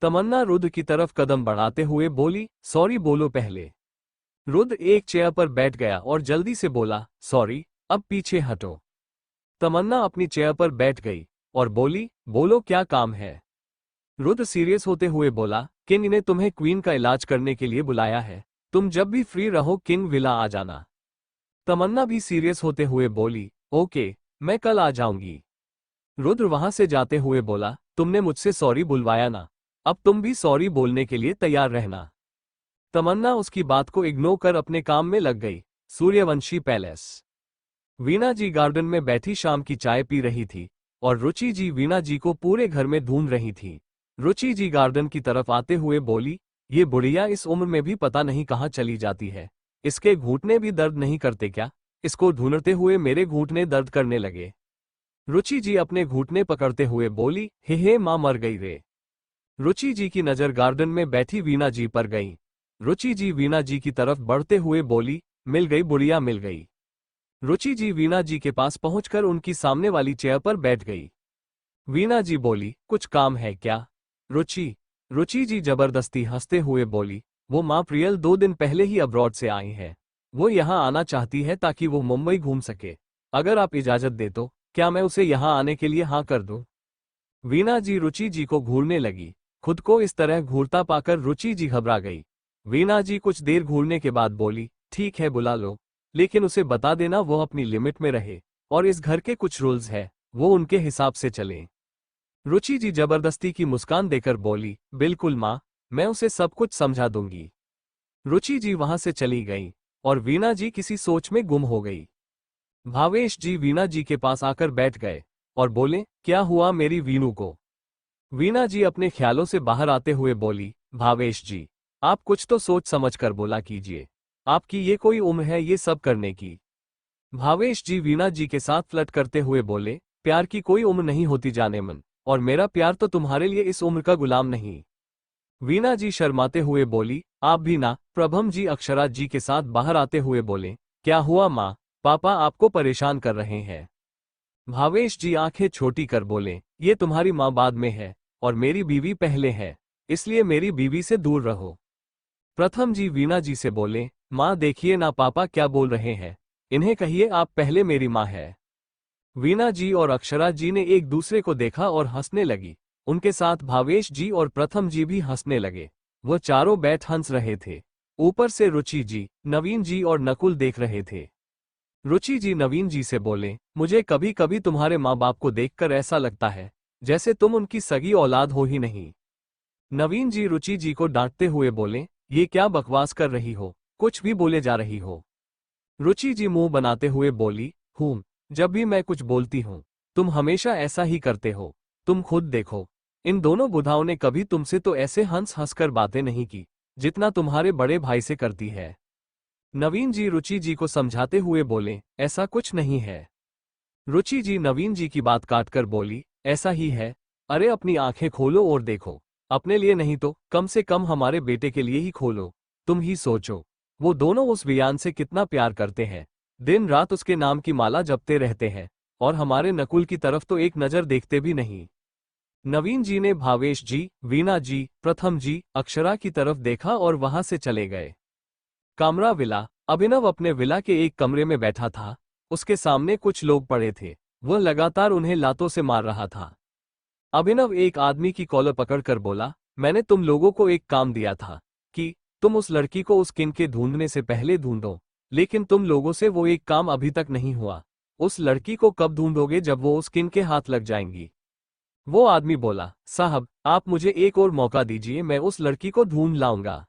तमन्ना रुद्र की तरफ कदम बढ़ाते हुए बोली, सॉरी बोलो पहले। रुद्र एक चेयर पर बैठ गया और जल्दी से बोला, सॉरी, अब पीछे हटो। तमन्ना अपनी चेयर पर बैठ गई और बोली, बोलो क्या काम है? रुद्र सीरियस होते हुए बोला, किंग ने तुम्हें क्वीन का इलाज करने के लिए बुलाया है। तुम जब भी फ्री रहो किंग विला आ जाना। तमन्ना भी सीरियस होते हुए बोली, ओके, मैं कल आ जाऊंगी। रुद्र वहां से जाते हुए बोला, तुमने मुझसे सॉरी बुलवाया ना, अब तुम भी सॉरी बोलने के लिए तैयार रहना। तमन्ना उसकी बात को इग्नोर कर अपने काम में लग गई। सूर्यवंशी पैलेस। वीणा जी गार्डन में बैठी शाम की चाय पी रही थी और रुचि जी वीणा जी को पूरे घर में ढूंढ रही थी। रुचि जी गार्डन की तरफ आते हुए बोली, ये बुढ़िया इस उम्र में भी पता नहीं कहाँ चली जाती है। इसके घुटने भी दर्द नहीं करते क्या? इसको ढूंढते हुए मेरे घुटने दर्द करने लगे। रुचि जी अपने घुटने पकड़ते हुए बोली, हे माँ मर गई रे। रुचि जी की नजर गार्डन में बैठी वीणा जी पर गई। रुचि जी वीणा जी की तरफ बढ़ते हुए बोली, मिल गई बुढ़िया, मिल गई। रुचि जी वीणा जी के पास पहुंचकर उनकी सामने वाली चेयर पर बैठ गई। वीणा जी बोली, कुछ काम है क्या? रुचि जी जबरदस्ती हंसते हुए बोली, वो माँ प्रियल 2 दिन पहले ही अब्रॉड से आई है। वो यहाँ आना चाहती है ताकि वो मुंबई घूम सके। अगर आप इजाजत दे तो क्या मैं उसे यहाँ आने के लिए हाँ कर दूं? वीणा जी रुचि जी को घूरने लगी। खुद को इस तरह घूरता पाकर रुचि जी घबरा गई। वीणा जी कुछ देर घूरने के बाद बोली, ठीक है बुला लो, लेकिन उसे बता देना वो अपनी लिमिट में रहे और इस घर के कुछ रूल्स है, वो उनके हिसाब से चले। रुचि जी जबरदस्ती की मुस्कान देकर बोली, बिल्कुल माँ, मैं उसे सब कुछ समझा दूंगी। रुचि जी वहां से चली गई। और वीणा जी किसी सोच में गुम हो गई। भावेश जी वीणा जी के पास आकर बैठ गए और बोले, क्या हुआ मेरी वीणु को? वीणा जी अपने ख्यालों से बाहर आते हुए बोली, भावेश जी, आप कुछ तो सोच समझ कर बोला कीजिए। आपकी ये कोई उम्र है ये सब करने की? भावेश जी वीणा जी के साथ फ्लर्ट करते हुए बोले, प्यार की कोई उम्र नहीं होती जाने मन, और मेरा प्यार तो तुम्हारे लिए इस उम्र का गुलाम नहीं। वीणा जी शर्माते हुए बोली, आप भी ना। प्रभम जी अक्षरा जी के साथ बाहर आते हुए बोले, क्या हुआ माँ, पापा आपको परेशान कर रहे हैं? भावेश जी आंखें छोटी कर बोले, ये तुम्हारी माँ बाद में है और मेरी बीवी पहले है, इसलिए मेरी बीवी से दूर रहो। प्रथम जी वीणा जी से बोले, माँ देखिए ना पापा क्या बोल रहे हैं, इन्हें कहिए आप पहले मेरी माँ है। वीणा जी और अक्षरा जी ने एक दूसरे को देखा और हंसने लगी। उनके साथ भावेश जी और प्रथम जी भी हंसने लगे। वह चारों बैठ हंस रहे थे। ऊपर से रुचि जी, नवीन जी और नकुल देख रहे थे। रुचि जी नवीन जी से बोले, मुझे कभी कभी तुम्हारे माँ बाप को देखकर ऐसा लगता है जैसे तुम उनकी सगी औलाद हो ही नहीं। नवीन जी रुचि जी को डांटते हुए बोले, ये क्या बकवास कर रही हो, कुछ भी बोले जा रही हो। रुचि जी मुंह बनाते हुए बोली, हूं, जब भी मैं कुछ बोलती हूं तुम हमेशा ऐसा ही करते हो। तुम खुद देखो, इन दोनों बुधाओं ने कभी तुमसे तो ऐसे हंस हंसकर बातें नहीं की जितना तुम्हारे बड़े भाई से करती है। नवीन जी रुचि जी को समझाते हुए बोले, ऐसा कुछ नहीं है। रुचि जी नवीन जी की बात काटकर बोली, ऐसा ही है। अरे अपनी आंखें खोलो और देखो, अपने लिए नहीं तो कम से कम हमारे बेटे के लिए ही खोलो। तुम ही सोचो, वो दोनों उस वियान से कितना प्यार करते हैं, दिन रात उसके नाम की माला जपते रहते हैं, और हमारे नकुल की तरफ तो एक नजर देखते भी नहीं। नवीन जी ने भावेश जी, वीणा जी, प्रथम जी, अक्षरा की तरफ देखा और वहां से चले गए। कामरा विला। अभिनव अपने विला के एक कमरे में बैठा था। उसके सामने कुछ लोग पड़े थे। वह लगातार उन्हें लातों से मार रहा था। अभिनव एक आदमी की कॉलर पकड़कर बोला, मैंने तुम लोगों को एक काम दिया था कि तुम उस लड़की को उस किन के ढूंढने से पहले ढूंढो, लेकिन तुम लोगों से वो एक काम अभी तक नहीं हुआ। उस लड़की को कब ढूंढोगे? जब वो उस किन के हाथ लग जाएंगी। वो आदमी बोला, साहब आप मुझे एक और मौका दीजिए, मैं उस लड़की को ढूंढ लाऊंगा।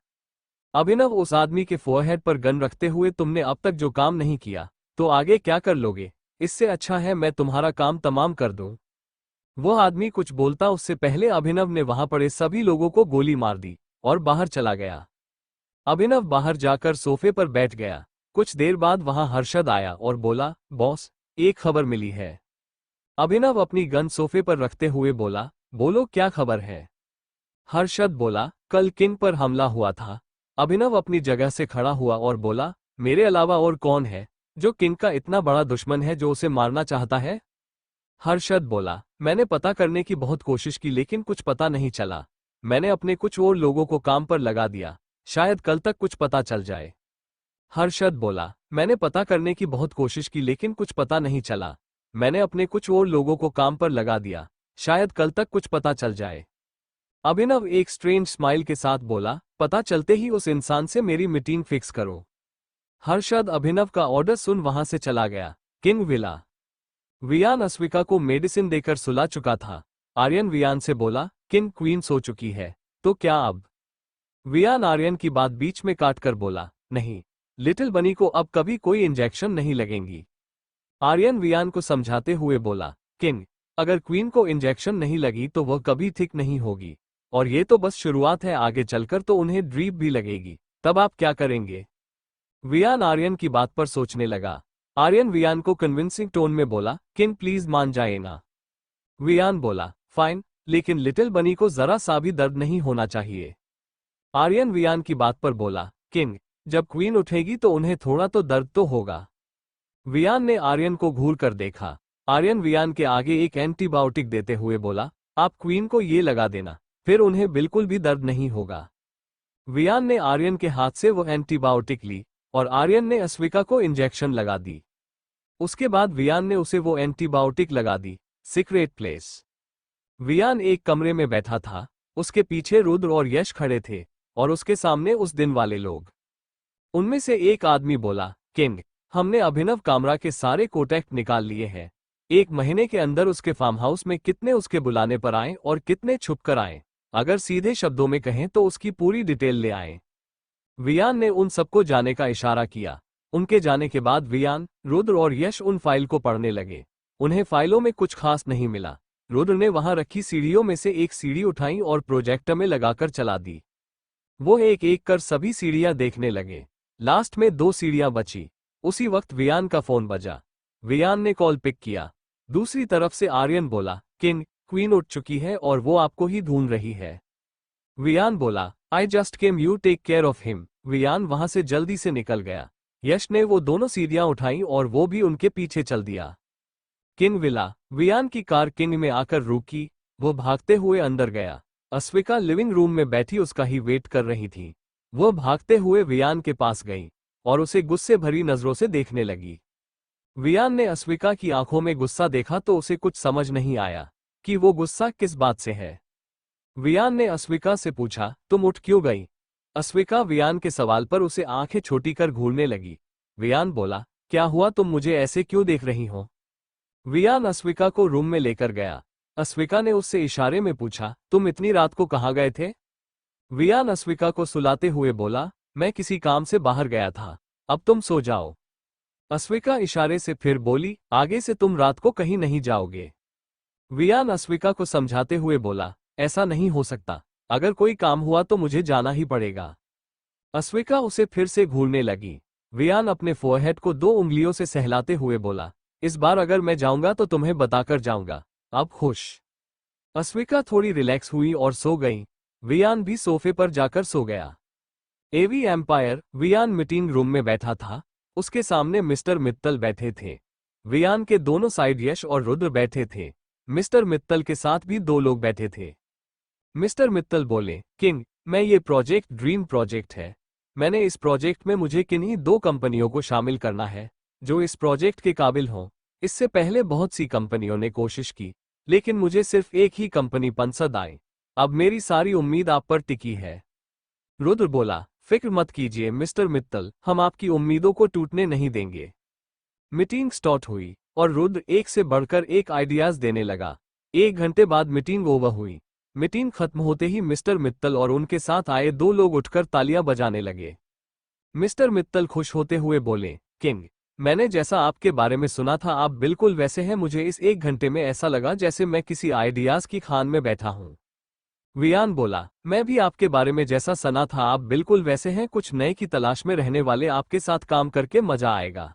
अभिनव उस आदमी के फोरहेड पर गन रखते हुए, तुमने अब तक जो काम नहीं किया तो आगे क्या कर लोगे? इससे अच्छा है मैं तुम्हारा काम तमाम कर दूं। वह आदमी कुछ बोलता उससे पहले अभिनव ने वहां पड़े सभी लोगों को गोली मार दी और बाहर चला गया। अभिनव बाहर जाकर सोफे पर बैठ गया। कुछ देर बाद वहां हर्षद आया और बोला, बॉस एक खबर मिली है। अभिनव अपनी गन सोफे पर रखते हुए बोला, बोलो क्या खबर है? हर्षद बोला, कल किंग पर हमला हुआ था। अभिनव अपनी जगह से खड़ा हुआ और बोला, मेरे अलावा और कौन है जो किंग का इतना बड़ा दुश्मन है जो उसे मारना चाहता है? हर्षद बोला, मैंने पता करने की बहुत कोशिश की लेकिन कुछ पता नहीं चला। मैंने अपने कुछ और लोगों को काम पर लगा दिया, शायद कल तक कुछ पता चल जाए। हर्षद बोला, मैंने पता करने की बहुत कोशिश की लेकिन कुछ पता नहीं चला। मैंने अपने कुछ और लोगों को काम पर लगा दिया, शायद कल तक कुछ पता चल जाए। अभिनव एक स्ट्रेंज स्माइल के साथ बोला, पता चलते ही उस इंसान से मेरी मीटिंग फिक्स करो। हर्षद अभिनव का ऑर्डर सुन वहां से चला गया। King villa. वियान अस्विका को मेडिसिन देकर सुला चुका था। आर्यन वियान से बोला, किंग क्वीन सो चुकी है, तो क्या अब? वियान आर्यन की बात बीच में काटकर बोला, नहीं, लिटिल बनी को अब कभी कोई इंजेक्शन नहीं लगेंगी। आर्यन वियान को समझाते हुए बोला, किंग, अगर क्वीन को इंजेक्शन नहीं लगी तो वह कभी ठीक नहीं होगी, और ये तो बस शुरुआत है, आगे चलकर तो उन्हें ड्रीप भी लगेगी, तब आप क्या करेंगे? वियान आर्यन की बात पर सोचने लगा। आर्यन वियान को कन्विंसिंग टोन में बोला, किंग प्लीज मान जाए ना। वियान बोला, फाइन, लेकिन लिटिल बनी को जरा सा भी दर्द नहीं होना चाहिए। आर्यन वियान की बात पर बोला, किंग, जब क्वीन उठेगी तो उन्हें थोड़ा तो दर्द तो होगा। वियान ने आर्यन को घूर कर देखा। आर्यन वियान के आगे एक एंटीबायोटिक देते हुए बोला, आप क्वीन को ये लगा देना, फिर उन्हें बिल्कुल भी दर्द नहीं होगा। वियान ने आर्यन के हाथ से वो एंटीबायोटिक ली और आर्यन ने अस्विका को इंजेक्शन लगा दी। उसके बाद वियान ने उसे वो एंटीबायोटिक लगा दी। Secret place. वियान एक कमरे में बैठा था। उसके पीछे रुद्र और यश खड़े थे और उसके सामने उस दिन वाले लोग। उनमें से एक आदमी बोला, किंग, हमने अभिनव कामरा के सारे कॉन्टैक्ट निकाल लिए हैं। 1 महीने के अंदर उसके फार्म हाउस में कितने उसके बुलाने पर आए और कितने छुप कर आए, अगर सीधे शब्दों में कहें तो उसकी पूरी डिटेल ले आए। वियान ने उन सबको जाने का इशारा किया। उनके जाने के बाद वियान, रुद्र और यश उन फाइल को पढ़ने लगे। उन्हें फाइलों में कुछ खास नहीं मिला। रुद्र ने वहां रखी सीढ़ियों में से एक सीढ़ी उठाई और प्रोजेक्टर में लगाकर चला दी। वो एक एक कर सभी सीढ़ियां देखने लगे। लास्ट में 2 सीढ़ियां बची। उसी वक्त वियान का फोन बजा। वियान ने कॉल पिक किया। दूसरी तरफ से आर्यन बोला, किंग, क्वीन उठ चुकी है और वो आपको ही ढूंढ रही है। वियान बोला, I just came, you take care of him. Viaan वहां से जल्दी से निकल गया। यश ने वो दोनों सीढ़ियां उठाई और वो भी उनके पीछे चल दिया। King villa. वियान की कार किंग में आकर रुकी। वो भागते हुए अंदर गया। अस्विका लिविंग रूम में बैठी उसका ही वेट कर रही थी। वो भागते हुए वियान के पास गई और उसे गुस्से भरी नजरों से देखने लगी। वियान ने अस्विका की आंखों में गुस्सा देखा तो उसे कुछ समझ नहीं आया कि वो गुस्सा किस बात से है। वियान ने अस्विका से पूछा, तुम उठ क्यों गई? अस्विका वियान के सवाल पर उसे आंखें छोटी कर घूरने लगी। वियान बोला, क्या हुआ, तुम मुझे ऐसे क्यों देख रही हो? वियान अस्विका को रूम में लेकर गया। अस्विका ने उससे इशारे में पूछा, तुम इतनी रात को कहाँ गए थे? वियान अस्विका को सुलाते हुए बोला, मैं किसी काम से बाहर गया था, अब तुम सो जाओ। अस्विका इशारे से फिर बोली, आगे से तुम रात को कहीं नहीं जाओगे। वियान अस्विका को समझाते हुए बोला, ऐसा नहीं हो सकता, अगर कोई काम हुआ तो मुझे जाना ही पड़ेगा। अस्विका उसे फिर से घूरने लगी। वियान अपने फोरहेड को 2 उंगलियों से सहलाते हुए बोला, इस बार अगर मैं जाऊंगा तो तुम्हें बताकर जाऊंगा, अब खुश? अस्विका थोड़ी रिलैक्स हुई और सो गई। वियान भी सोफे पर जाकर सो गया। एवी एम्पायर। वियान मीटिंग रूम में बैठा था। उसके सामने मिस्टर मित्तल बैठे थे। वियान के दोनों साइड यश और रुद्र बैठे थे। मिस्टर मित्तल के साथ भी 2 लोग बैठे थे। मिस्टर मित्तल बोले, किंग, मैं ये प्रोजेक्ट ड्रीम प्रोजेक्ट है। मैंने इस प्रोजेक्ट में मुझे किन्हीं 2 कंपनियों को शामिल करना है जो इस प्रोजेक्ट के काबिल हों। इससे पहले बहुत सी कंपनियों ने कोशिश की, लेकिन मुझे सिर्फ एक ही कंपनी पसंद आई। अब मेरी सारी उम्मीद आप पर टिकी है। रुद्र बोला, फिक्र मत कीजिए मिस्टर मित्तल, हम आपकी उम्मीदों को टूटने नहीं देंगे। मीटिंग स्टार्ट हुई और रुद्र एक से बढ़कर एक आइडियाज देने लगा। 1 घंटे बाद मीटिंग ओवर हुई। मीटिंग खत्म होते ही मिस्टर मित्तल और उनके साथ आए 2 लोग उठकर तालियां बजाने लगे। मिस्टर मित्तल खुश होते हुए बोले, किंग, मैंने जैसा आपके बारे में सुना था आप बिल्कुल वैसे हैं। मुझे इस 1 घंटे में ऐसा लगा जैसे मैं किसी आइडियाज की खान में बैठा हूं। वियान बोला, मैं भी आपके बारे में जैसा सुना था आप बिल्कुल वैसे हैं। कुछ नए की तलाश में रहने वाले आपके साथ काम करके मजा आएगा।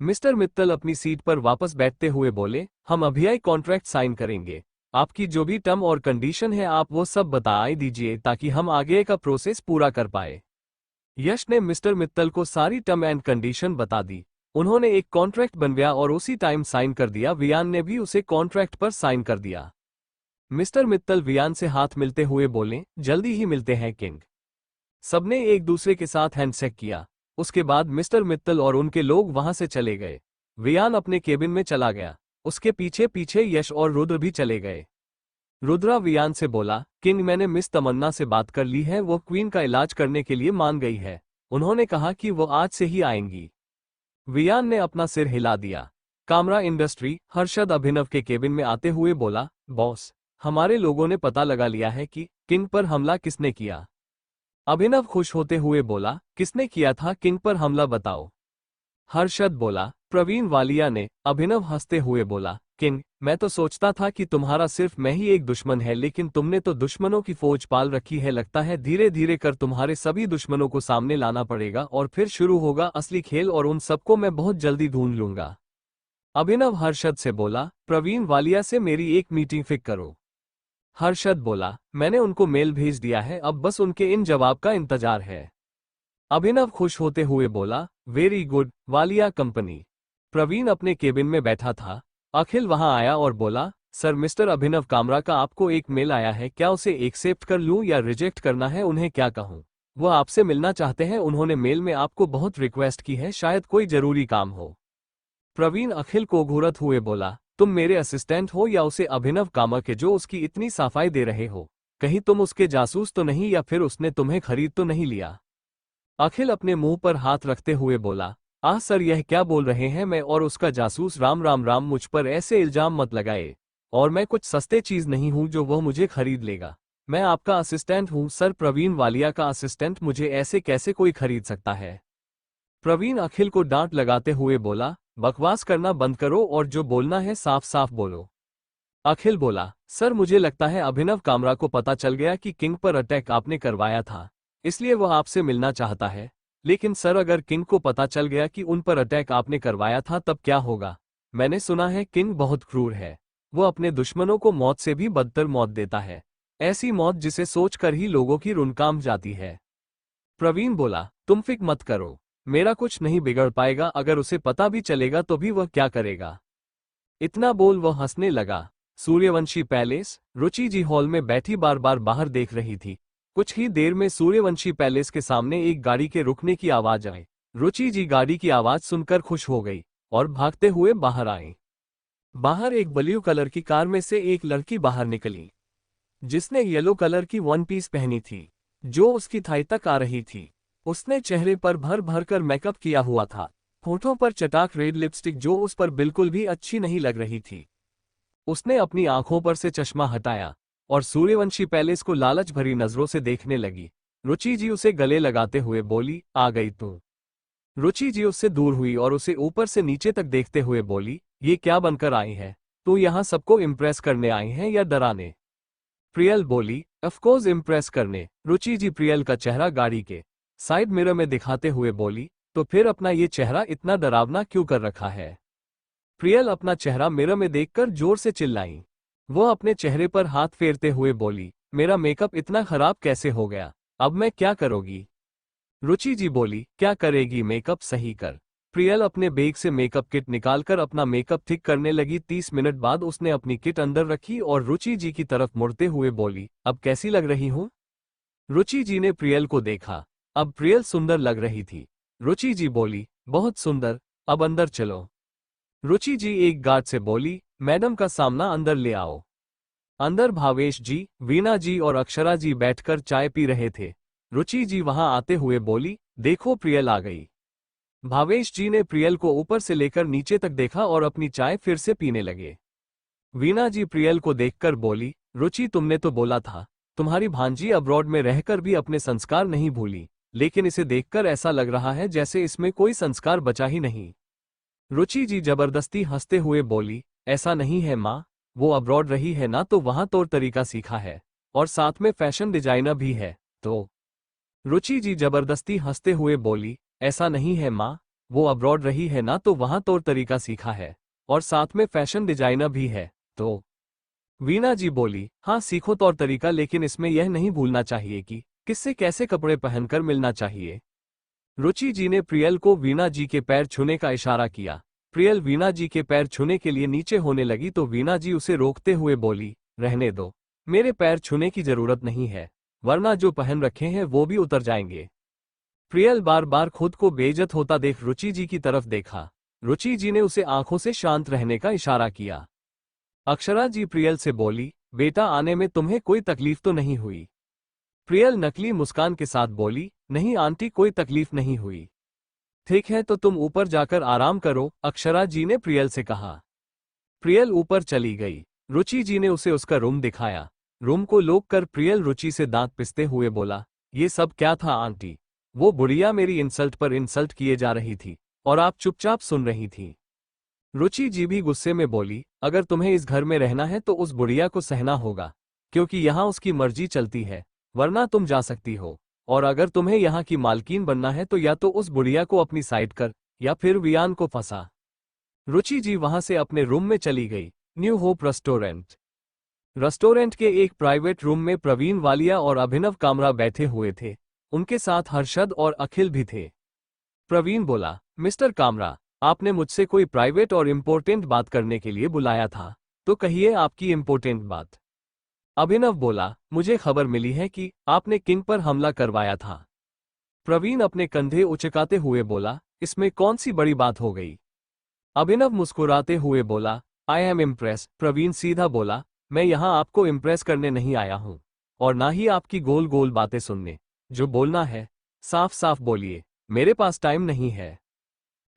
मिस्टर मित्तल अपनी सीट पर वापस बैठते हुए बोले, हम अभी कॉन्ट्रैक्ट साइन करेंगे। आपकी जो भी टर्म और कंडीशन है आप वो सब बता दीजिए ताकि हम आगे का प्रोसेस पूरा कर पाए। यश ने मिस्टर मित्तल को सारी टर्म एंड कंडीशन बता दी। उन्होंने एक कॉन्ट्रैक्ट बनवाया और उसी टाइम साइन कर दिया। वियान ने भी उसे कॉन्ट्रैक्ट पर साइन कर दिया। मिस्टर मित्तल वियान से हाथ मिलते हुए बोले, जल्दी ही मिलते हैं किंग। सबने एक दूसरे के साथ हैंडशेक किया। उसके बाद मिस्टर मित्तल और उनके लोग वहां से चले गए। वियान अपने केबिन में चला गया। उसके पीछे पीछे यश और रुद्र भी चले गए। रुद्रा वियान से बोला, किंग, मैंने मिस तमन्ना से बात कर ली है, वो क्वीन का इलाज करने के लिए मान गई है। उन्होंने कहा कि वो आज से ही आएंगी। वियान ने अपना सिर हिला दिया। कामरा इंडस्ट्री। हर्षद अभिनव के केबिन में आते हुए बोला, बॉस, हमारे लोगों ने पता लगा लिया है कि किंग पर हमला किसने किया। अभिनव खुश होते हुए बोला, किसने किया था किंग पर हमला, बताओ। हर्षद बोला, प्रवीण वालिया ने। अभिनव हंसते हुए बोला, किंग, मैं तो सोचता था कि तुम्हारा सिर्फ मैं ही एक दुश्मन है, लेकिन तुमने तो दुश्मनों की फौज पाल रखी है। लगता है धीरे धीरे कर तुम्हारे सभी दुश्मनों को सामने लाना पड़ेगा और फिर शुरू होगा असली खेल और उन सबको मैं बहुत जल्दी ढूंढ लूंगा। अभिनव हर्षद से बोला, प्रवीण वालिया से मेरी एक मीटिंग फिक्स करो। हर्षद बोला, मैंने उनको मेल भेज दिया है, अब बस उनके इन जवाब का इंतजार है। अभिनव खुश होते हुए बोला, very good, Walia company. Praveen अपने केबिन में बैठा था। अखिल वहां आया और बोला, सर, मिस्टर अभिनव कामरा का आपको एक मेल आया है, क्या उसे एक्सेप्ट कर लूं या रिजेक्ट करना है? उन्हें क्या कहूं? वो आपसे मिलना चाहते हैं। उन्होंने मेल में आपको बहुत रिक्वेस्ट की है, शायद कोई जरूरी काम हो। प्रवीण अखिल को घूरत हुए बोला, तुम मेरे असिस्टेंट हो या उसे अभिनव कामरा के जो उसकी इतनी सफाई दे रहे हो? कहीं तुम उसके जासूस तो नहीं या फिर उसने तुम्हें खरीद तो नहीं लिया? अखिल अपने मुंह पर हाथ रखते हुए बोला, आह सर, यह क्या बोल रहे हैं? मैं और उसका जासूस? राम राम राम, मुझ पर ऐसे इल्जाम मत लगाए। और मैं कुछ सस्ते चीज नहीं हूं जो वह मुझे खरीद लेगा। मैं आपका असिस्टेंट हूं सर। प्रवीण वालिया का असिस्टेंट, मुझे ऐसे कैसे कोई खरीद सकता है? प्रवीण अखिल को डांट लगाते हुए बोला, बकवास करना बंद करो और जो बोलना है साफ साफ बोलो। अखिल बोला, सर मुझे लगता है अभिनव कामरा को पता चल गया कि किंग पर अटैक आपने करवाया था, इसलिए वह आपसे मिलना चाहता है। लेकिन सर अगर किंग को पता चल गया कि उन पर अटैक आपने करवाया था तब क्या होगा? मैंने सुना है किंग बहुत क्रूर है, वो अपने दुश्मनों को मौत से भी बदतर मौत देता है, ऐसी मौत जिसे सोचकर ही लोगों की रूह कांप जाती है। प्रवीण बोला, तुम फिक्र मत करो, मेरा कुछ नहीं बिगड़ पाएगा, अगर उसे पता भी चलेगा तो भी वह क्या करेगा। इतना बोल वह हंसने लगा। सूर्यवंशी पैलेस। रुचि जी हॉल में बैठी बार बार बाहर देख रही थी। कुछ ही देर में सूर्यवंशी पैलेस के सामने एक गाड़ी के रुकने की आवाज आई। रुचि जी गाड़ी की आवाज सुनकर खुश हो गई और भागते हुए बाहर आई। बाहर एक ब्लू कलर की कार में से एक लड़की बाहर निकली, जिसने येलो कलर की वन पीस पहनी थी, जो उसकी थाई तक आ रही थी। उसने चेहरे पर भर भर कर मेकअप किया हुआ था, होठों पर चटाक रेड लिपस्टिक जो उस पर बिल्कुल भी अच्छी नहीं लग रही थी। उसने अपनी आंखों पर से चश्मा हटाया और सूर्यवंशी पैलेस को लालच भरी नजरों से देखने लगी। रुचि जी उसे गले लगाते हुए बोली, आ गई तू। रुचि जी उससे दूर हुई और उसे ऊपर से नीचे तक देखते हुए बोली, ये क्या बनकर आई है? तू यहाँ सबको इम्प्रेस करने आई है या डराने? प्रियल बोली, ऑफकोर्स इम्प्रेस करने। रुचि जी प्रियल का चेहरा गाड़ी के साइड मिरर में दिखाते हुए बोली, तो फिर अपना ये चेहरा इतना डरावना क्यों कर रखा है? प्रियल अपना चेहरा मिरर में देखकर जोर से चिल्लाई। वह अपने चेहरे पर हाथ फेरते हुए बोली, मेरा मेकअप इतना खराब कैसे हो गया? अब मैं क्या करोगी? रुचि जी बोली, क्या करेगी, मेकअप सही कर। प्रियल अपने बैग से मेकअप किट निकालकर अपना मेकअप ठीक करने लगी। 30 मिनट बाद उसने अपनी किट अंदर रखी और रुचि जी की तरफ मुड़ते हुए बोली, अब कैसी लग रही हूँ? रुचि जी ने प्रियल को देखा। अब प्रियल सुंदर लग रही थी। रुचि जी बोली, बहुत सुंदर, अब अंदर चलो। रुचि जी एक गार्ड से बोली, मैडम का सामना अंदर ले आओ। अंदर भावेश जी, वीणा जी और अक्षरा जी बैठकर चाय पी रहे थे। रुचि जी वहां आते हुए बोली, देखो प्रियल आ गई। भावेश जी ने प्रियल को ऊपर से लेकर नीचे तक देखा और अपनी चाय फिर से पीने लगे। वीणा जी प्रियल को देखकर बोली, रुचि तुमने तो बोला था तुम्हारी भांजी अब्रॉड में रहकर भी अपने संस्कार नहीं भूली, लेकिन इसे देखकर ऐसा लग रहा है जैसे इसमें कोई संस्कार बचा ही नहीं। रुचि जी जबरदस्ती हंसते हुए बोली, ऐसा नहीं है माँ, वो अब्रॉड रही है ना तो वहां तौर तरीका सीखा है और साथ में फैशन डिजाइनर भी है तो। रुचि जी जबरदस्ती हंसते हुए बोली, ऐसा नहीं है माँ, वो अब्रॉड रही है ना तो वहां तौर तरीका सीखा है और साथ में फैशन डिजाइनर भी है तो। वीणा जी बोली, हाँ सीखो तौर तरीका, लेकिन इसमें यह नहीं भूलना चाहिए कि किससे कैसे कपड़े पहनकर मिलना चाहिए। रुचि जी ने प्रियल को वीणा जी के पैर छूने का इशारा किया। प्रियल वीणा जी के पैर छूने के लिए नीचे होने लगी तो वीणा जी उसे रोकते हुए बोली, रहने दो, मेरे पैर छूने की जरूरत नहीं है, वरना जो पहन रखे हैं वो भी उतर जाएंगे। प्रियल बार बार खुद को बेइज्जत होता देख रुचि जी की तरफ देखा। रुचि जी ने उसे आंखों से शांत रहने का इशारा किया। अक्षरा जी प्रियल से बोली, बेटा आने में तुम्हें कोई तकलीफ तो नहीं हुई? प्रियल नकली मुस्कान के साथ बोली, नहीं आंटी, कोई तकलीफ नहीं हुई। ठीक है तो तुम ऊपर जाकर आराम करो, अक्षरा जी ने प्रियल से कहा। प्रियल ऊपर चली गई। रुचि जी ने उसे उसका रूम दिखाया। रूम को लॉक कर प्रियल रुचि से दांत पिसते हुए बोला, ये सब क्या था आंटी? वो बुढ़िया मेरी इंसल्ट पर इंसल्ट किए जा रही थी और आप चुपचाप सुन रही थी। रुचि जी भी गुस्से में बोली, अगर तुम्हें इस घर में रहना है तो उस बुढ़िया को सहना होगा, क्योंकि यहाँ उसकी मर्जी चलती है, वरना तुम जा सकती हो, और अगर तुम्हें यहाँ की मालकिन बनना है तो या तो उस बुढ़िया को अपनी साइड कर या फिर वियान को फंसा। रुचि जी वहां से अपने रूम में चली गई। न्यू होप रेस्टोरेंट के एक प्राइवेट रूम में प्रवीण वालिया और अभिनव कामरा बैठे हुए थे। उनके साथ हर्षद और अखिल भी थे। प्रवीण बोला, मिस्टर कामरा, आपने मुझसे कोई प्राइवेट और इम्पोर्टेंट बात करने के लिए बुलाया था, तो कहिए आपकी इम्पोर्टेंट बात। अभिनव बोला, मुझे खबर मिली है कि आपने किंग पर हमला करवाया था। प्रवीण अपने कंधे उचकाते हुए बोला, इसमें कौन सी बड़ी बात हो गई? अभिनव मुस्कुराते हुए बोला, आई एम इम्प्रेस। प्रवीण सीधा बोला, मैं यहाँ आपको इम्प्रेस करने नहीं आया हूँ और ना ही आपकी गोल गोल बातें सुनने। जो बोलना है साफ साफ बोलिए, मेरे पास टाइम नहीं है।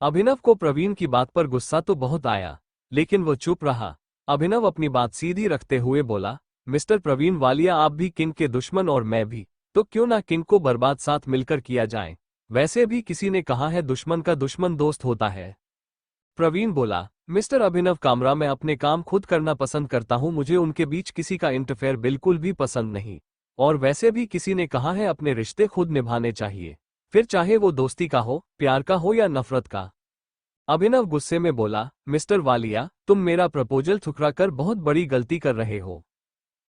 अभिनव को प्रवीण की बात पर गुस्सा तो बहुत आया, लेकिन वो चुप रहा। अभिनव अपनी बात सीधी रखते हुए बोला, मिस्टर प्रवीण वालिया, आप भी किंग के दुश्मन और मैं भी, तो क्यों ना किंग को बर्बाद साथ मिलकर किया जाए। वैसे भी किसी ने कहा है दुश्मन का दुश्मन दोस्त होता है। प्रवीण बोला, मिस्टर अभिनव कामरा, मैं अपने काम खुद करना पसंद करता हूं, मुझे उनके बीच किसी का इंटरफेयर बिल्कुल भी पसंद नहीं। और वैसे भी किसी ने कहा है अपने रिश्ते खुद निभाने चाहिए, फिर चाहे वो दोस्ती का हो, प्यार का हो या नफरत का। अभिनव गुस्से में बोला, मिस्टर वालिया, तुम मेरा प्रपोजल ठुकरा कर बहुत बड़ी गलती कर रहे हो।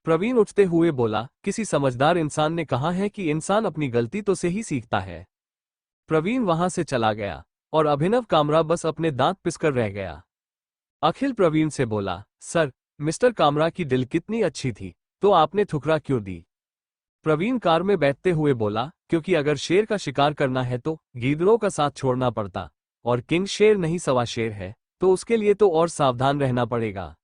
प्रवीण उठते हुए बोला, किसी समझदार इंसान ने कहा है कि इंसान अपनी गलती तो से ही सीखता है। प्रवीण वहां से चला गया और अभिनव कामरा बस अपने दांत पिसकर रह गया। अखिल प्रवीण से बोला, सर, मिस्टर कामरा की दिल कितनी अच्छी थी, तो आपने ठुकरा क्यों दी? प्रवीण कार में बैठते हुए बोला, क्योंकि अगर शेर का शिकार करना है तो गीदड़ों का साथ छोड़ना पड़ता, और किंग शेर नहीं सवा शेर है, तो उसके लिए तो और सावधान रहना पड़ेगा।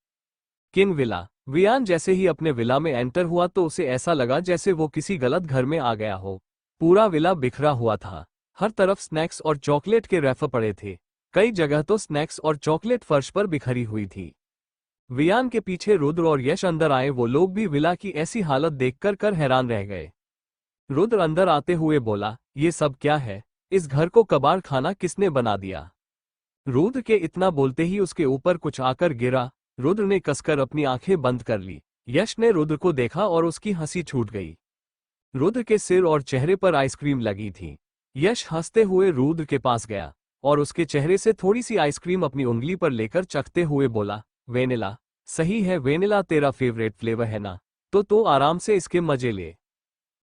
King villa. वियान जैसे ही अपने विला में एंटर हुआ तो उसे ऐसा लगा जैसे वो किसी गलत घर में आ गया हो। पूरा विला बिखरा हुआ था, हर तरफ स्नैक्स और चॉकलेट के रैपर पड़े थे, कई जगह तो स्नैक्स और चॉकलेट फर्श पर बिखरी हुई थी। वियान के पीछे रुद्र और यश अंदर आए, वो लोग भी विला की ऐसी हालत देखकर कर हैरान रह गए। रुद्र अंदर आते हुए बोला, ये सब क्या है? इस घर को कबाड़ खाना किसने बना दिया? रुद्र के इतना बोलते ही उसके ऊपर कुछ आकर गिरा। रुद्र ने कसकर अपनी आंखें बंद कर ली। यश ने रुद्र को देखा और उसकी हंसी छूट गई। रुद्र के सिर और चेहरे पर आइसक्रीम लगी थी। यश हंसते हुए रुद्र के पास गया और उसके चेहरे से थोड़ी सी आइसक्रीम अपनी उंगली पर लेकर चखते हुए बोला, वेनिला। सही है, वेनिला तेरा फेवरेट फ्लेवर है ना, तो आराम से इसके मजे ले।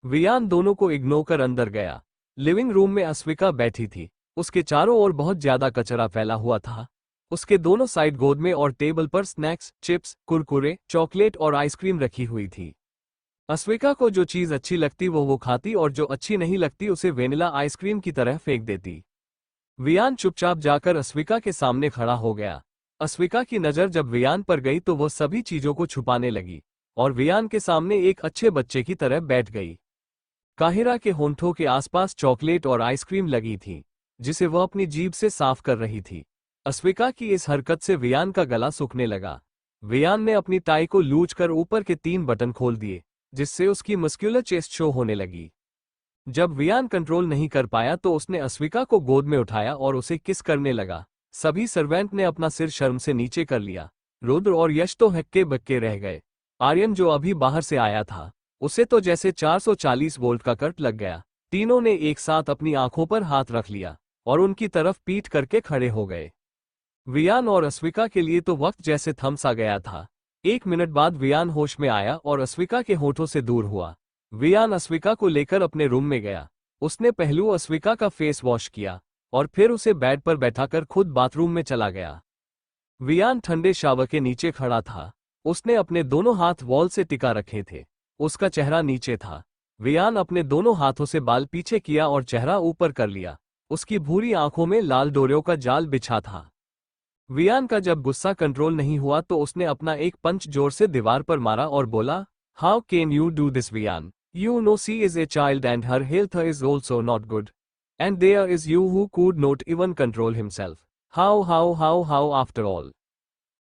वियान दोनों को इग्नोर कर अंदर गया। लिविंग रूम में अस्विका बैठी थी, उसके चारों ओर बहुत ज्यादा कचरा फैला हुआ था। उसके दोनों साइड गोद में और टेबल पर स्नैक्स, चिप्स, कुरकुरे, चॉकलेट और आइसक्रीम रखी हुई थी। अस्विका को जो चीज अच्छी लगती वो खाती और जो अच्छी नहीं लगती उसे वेनिला आइसक्रीम की तरह फेंक देती। वियान चुपचाप जाकर अस्विका के सामने खड़ा हो गया। अस्विका की नजर जब वियान पर गई तो वो सभी चीजों को छुपाने लगी और वियान के सामने एक अच्छे बच्चे की तरह बैठ गई। काहिरा के होंठों के आसपास चॉकलेट और आइसक्रीम लगी थी, जिसे वह अपनी जीभ से साफ कर रही थी। अस्विका की इस हरकत से वियान का गला सूखने लगा। वियान ने अपनी टाई को लूच कर ऊपर के 3 बटन खोल दिए, जिससे उसकी मस्क्यूलर चेस्ट शो होने लगी। जब वियान कंट्रोल नहीं कर पाया तो उसने अस्विका को गोद में उठाया और उसे किस करने लगा। सभी सर्वेंट ने अपना सिर शर्म से नीचे कर लिया। रुद्र और यश तो हक्के बक्के रह गए। आर्यन जो अभी बाहर से आया था, उसे तो जैसे 440 वोल्ट का कट लग गया। तीनों ने एक साथ अपनी आंखों पर हाथ रख लिया और उनकी तरफ पीठ करके खड़े हो गए। वियान और अस्विका के लिए तो वक्त जैसे थम सा गया था। 1 मिनट बाद वियान होश में आया और अस्विका के होठों से दूर हुआ। वियान अस्विका को लेकर अपने रूम में गया। उसने पहलू अस्विका का फेस वॉश किया और फिर उसे बेड पर बैठाकर खुद बाथरूम में चला गया। वियान ठंडे शावर के नीचे खड़ा था। उसने अपने दोनों हाथ वॉल से टिका रखे थे। उसका चेहरा नीचे था। वियान अपने दोनों हाथों से बाल पीछे किया और चेहरा ऊपर कर लिया। उसकी भूरी आंखों में लाल डोरियों का जाल बिछा था। वियान का जब गुस्सा कंट्रोल नहीं हुआ तो उसने अपना एक पंच जोर से दीवार पर मारा और बोला, how can you do this Viaan? You know she is a child and her health is also not good. And there is you who could not even control himself. How after all.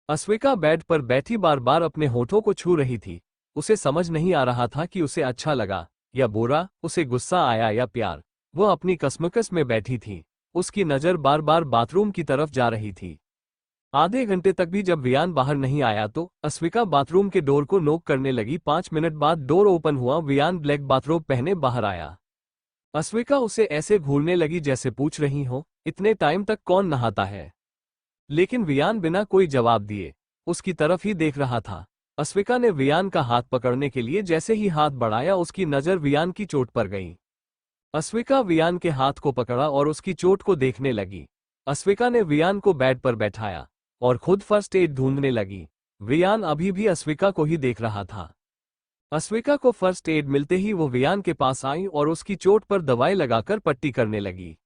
Asvika bed पर बैठी बार बार अपने होठों को छू रही थी। उसे समझ नहीं आ रहा था कि उसे अच्छा लगा या बुरा, उसे गुस्सा आया या प्यार। वह अपनी कसमकस में बैठी थी। उसकी नजर बार बार बाथरूम की तरफ जा रही थी। आधे घंटे तक भी जब वियान बाहर नहीं आया तो अस्विका बाथरूम के डोर को नोक करने लगी। 5 मिनट बाद डोर ओपन हुआ। वियान ब्लैक बाथरोब पहने बाहर आया। अस्विका उसे ऐसे घूरने लगी जैसे पूछ रही हो, इतने टाइम तक कौन नहाता है? लेकिन वियान बिना कोई जवाब दिए उसकी तरफ ही देख रहा था। अस्विका ने वियान का हाथ पकड़ने के लिए जैसे ही हाथ बढ़ाया उसकी नजर वियान की चोट पर गई। अस्विका वियान के हाथ को पकड़ा और उसकी चोट को देखने लगी। अस्विका ने वियान को बेड पर बैठाया और खुद फर्स्ट एड ढूंढने लगी। वियान अभी भी अस्विका को ही देख रहा था। अस्विका को फर्स्ट एड मिलते ही वो वियान के पास आई और उसकी चोट पर दवाई लगाकर पट्टी करने लगी।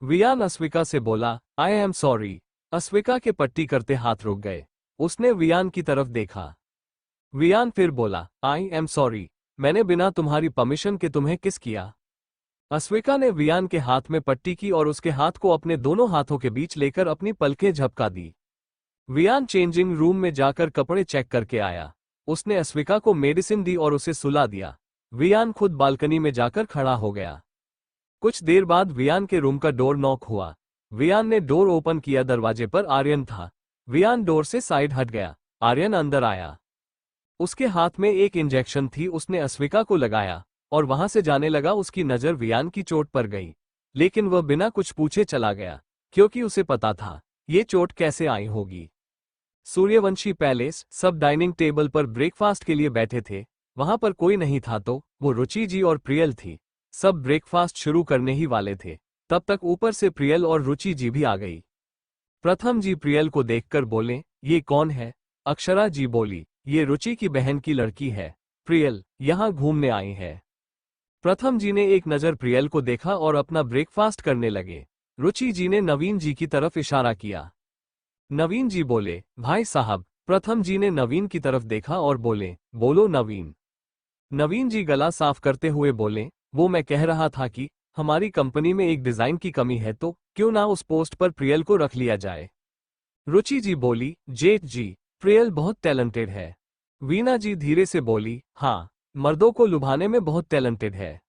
वियान अस्विका से बोला, आई एम सॉरी। अस्विका के पट्टी करते हाथ रुक गए। उसने वियान की तरफ देखा। वियान फिर बोला, आई एम सॉरी, मैंने बिना तुम्हारी परमिशन के तुम्हें किस किया? अस्विका ने वियान के हाथ में पट्टी की और उसके हाथ को अपने दोनों हाथों के बीच लेकर अपनी पलकें झपका दी। वियान चेंजिंग रूम में जाकर कपड़े चेक करके आया। उसने अस्विका को मेडिसिन दी और उसे सुला दिया। वियान खुद बालकनी में जाकर खड़ा हो गया। कुछ देर बाद वियान के रूम का डोर नॉक हुआ। वियान ने डोर ओपन किया। दरवाजे पर आर्यन था। वियान डोर से साइड हट गया। आर्यन अंदर आया। उसके हाथ में एक इंजेक्शन थी। उसने अस्विका को लगाया और वहां से जाने लगा। उसकी नजर वियान की चोट पर गई, लेकिन वह बिना कुछ पूछे चला गया, क्योंकि उसे पता था ये चोट कैसे आई होगी। सूर्यवंशी पैलेस, सब डाइनिंग टेबल पर ब्रेकफास्ट के लिए बैठे थे। वहां पर कोई नहीं था तो वो रुचि जी और प्रियल थी। सब ब्रेकफास्ट शुरू करने ही वाले थे, तब तक ऊपर से प्रियल और रुचि जी भी आ गई। प्रथम जी प्रियल को देखकर बोले, ये कौन है? अक्षरा जी बोली, ये रुचि की बहन की लड़की है। प्रियल यहाँ घूमने आई है। प्रथम जी ने एक नज़र प्रियल को देखा और अपना ब्रेकफास्ट करने लगे। रुचि जी ने नवीन जी की तरफ इशारा किया। नवीन जी बोले, भाई साहब। प्रथम जी ने नवीन की तरफ देखा और बोले, बोलो नवीन। नवीन जी गला साफ करते हुए बोले, वो मैं कह रहा था कि हमारी कंपनी में एक डिजाइन की कमी है, तो क्यों ना उस पोस्ट पर प्रियल को रख लिया जाए। रुचि जी बोली, जेठ जी, प्रियल बहुत टैलेंटेड है। वीना जी धीरे से बोली, हाँ, मर्दों को लुभाने में बहुत टैलेंटेड है।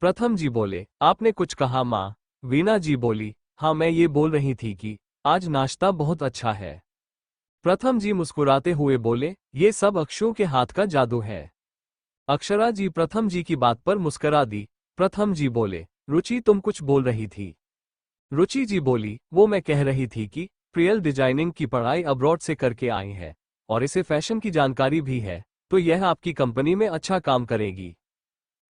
प्रथम जी बोले, आपने कुछ कहा माँ? वीना जी बोली, हाँ, मैं ये बोल रही थी कि आज नाश्ता बहुत अच्छा है। प्रथम जी मुस्कुराते हुए बोले, ये सब अक्षु के हाथ का जादू है। अक्षरा जी प्रथम जी की बात पर मुस्कुरा दी। प्रथम जी बोले, रुचि तुम कुछ बोल रही थी। रुचि जी बोली, वो मैं कह रही थी कि प्रियल डिजाइनिंग की पढ़ाई अब्रॉड से करके आई है और इसे फैशन की जानकारी भी है, तो यह आपकी कंपनी में अच्छा काम करेगी।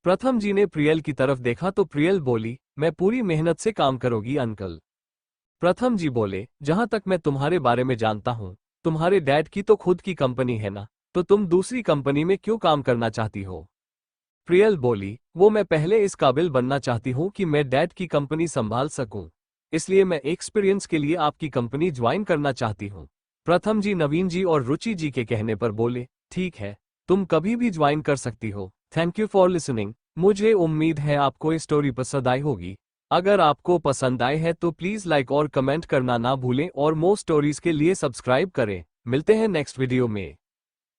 प्रथम जी ने प्रियल की तरफ देखा तो प्रियल बोली, मैं पूरी मेहनत से काम करोगी अंकल। प्रथम जी बोले, जहां तक मैं तुम्हारे बारे में जानता हूं, तुम्हारे डैड की तो खुद की कंपनी है ना, तो तुम दूसरी कंपनी में क्यों काम करना चाहती हो? प्रियल बोली, वो मैं पहले इस काबिल बनना चाहती हूँ कि मैं डैड की कंपनी संभाल सकूं, इसलिए मैं एक्सपीरियंस के लिए आपकी कंपनी ज्वाइन करना चाहती हूँ। प्रथम जी नवीन जी और रुचि जी के कहने पर बोले, ठीक है, तुम कभी भी ज्वाइन कर सकती हो। Thank you for listening. मुझे उम्मीद है आपको ये स्टोरी पसंद आई होगी। अगर आपको पसंद आए है तो प्लीज़ लाइक और कमेंट करना ना भूलें और मोर स्टोरीज के लिए सब्सक्राइब करें। मिलते हैं नेक्स्ट वीडियो में।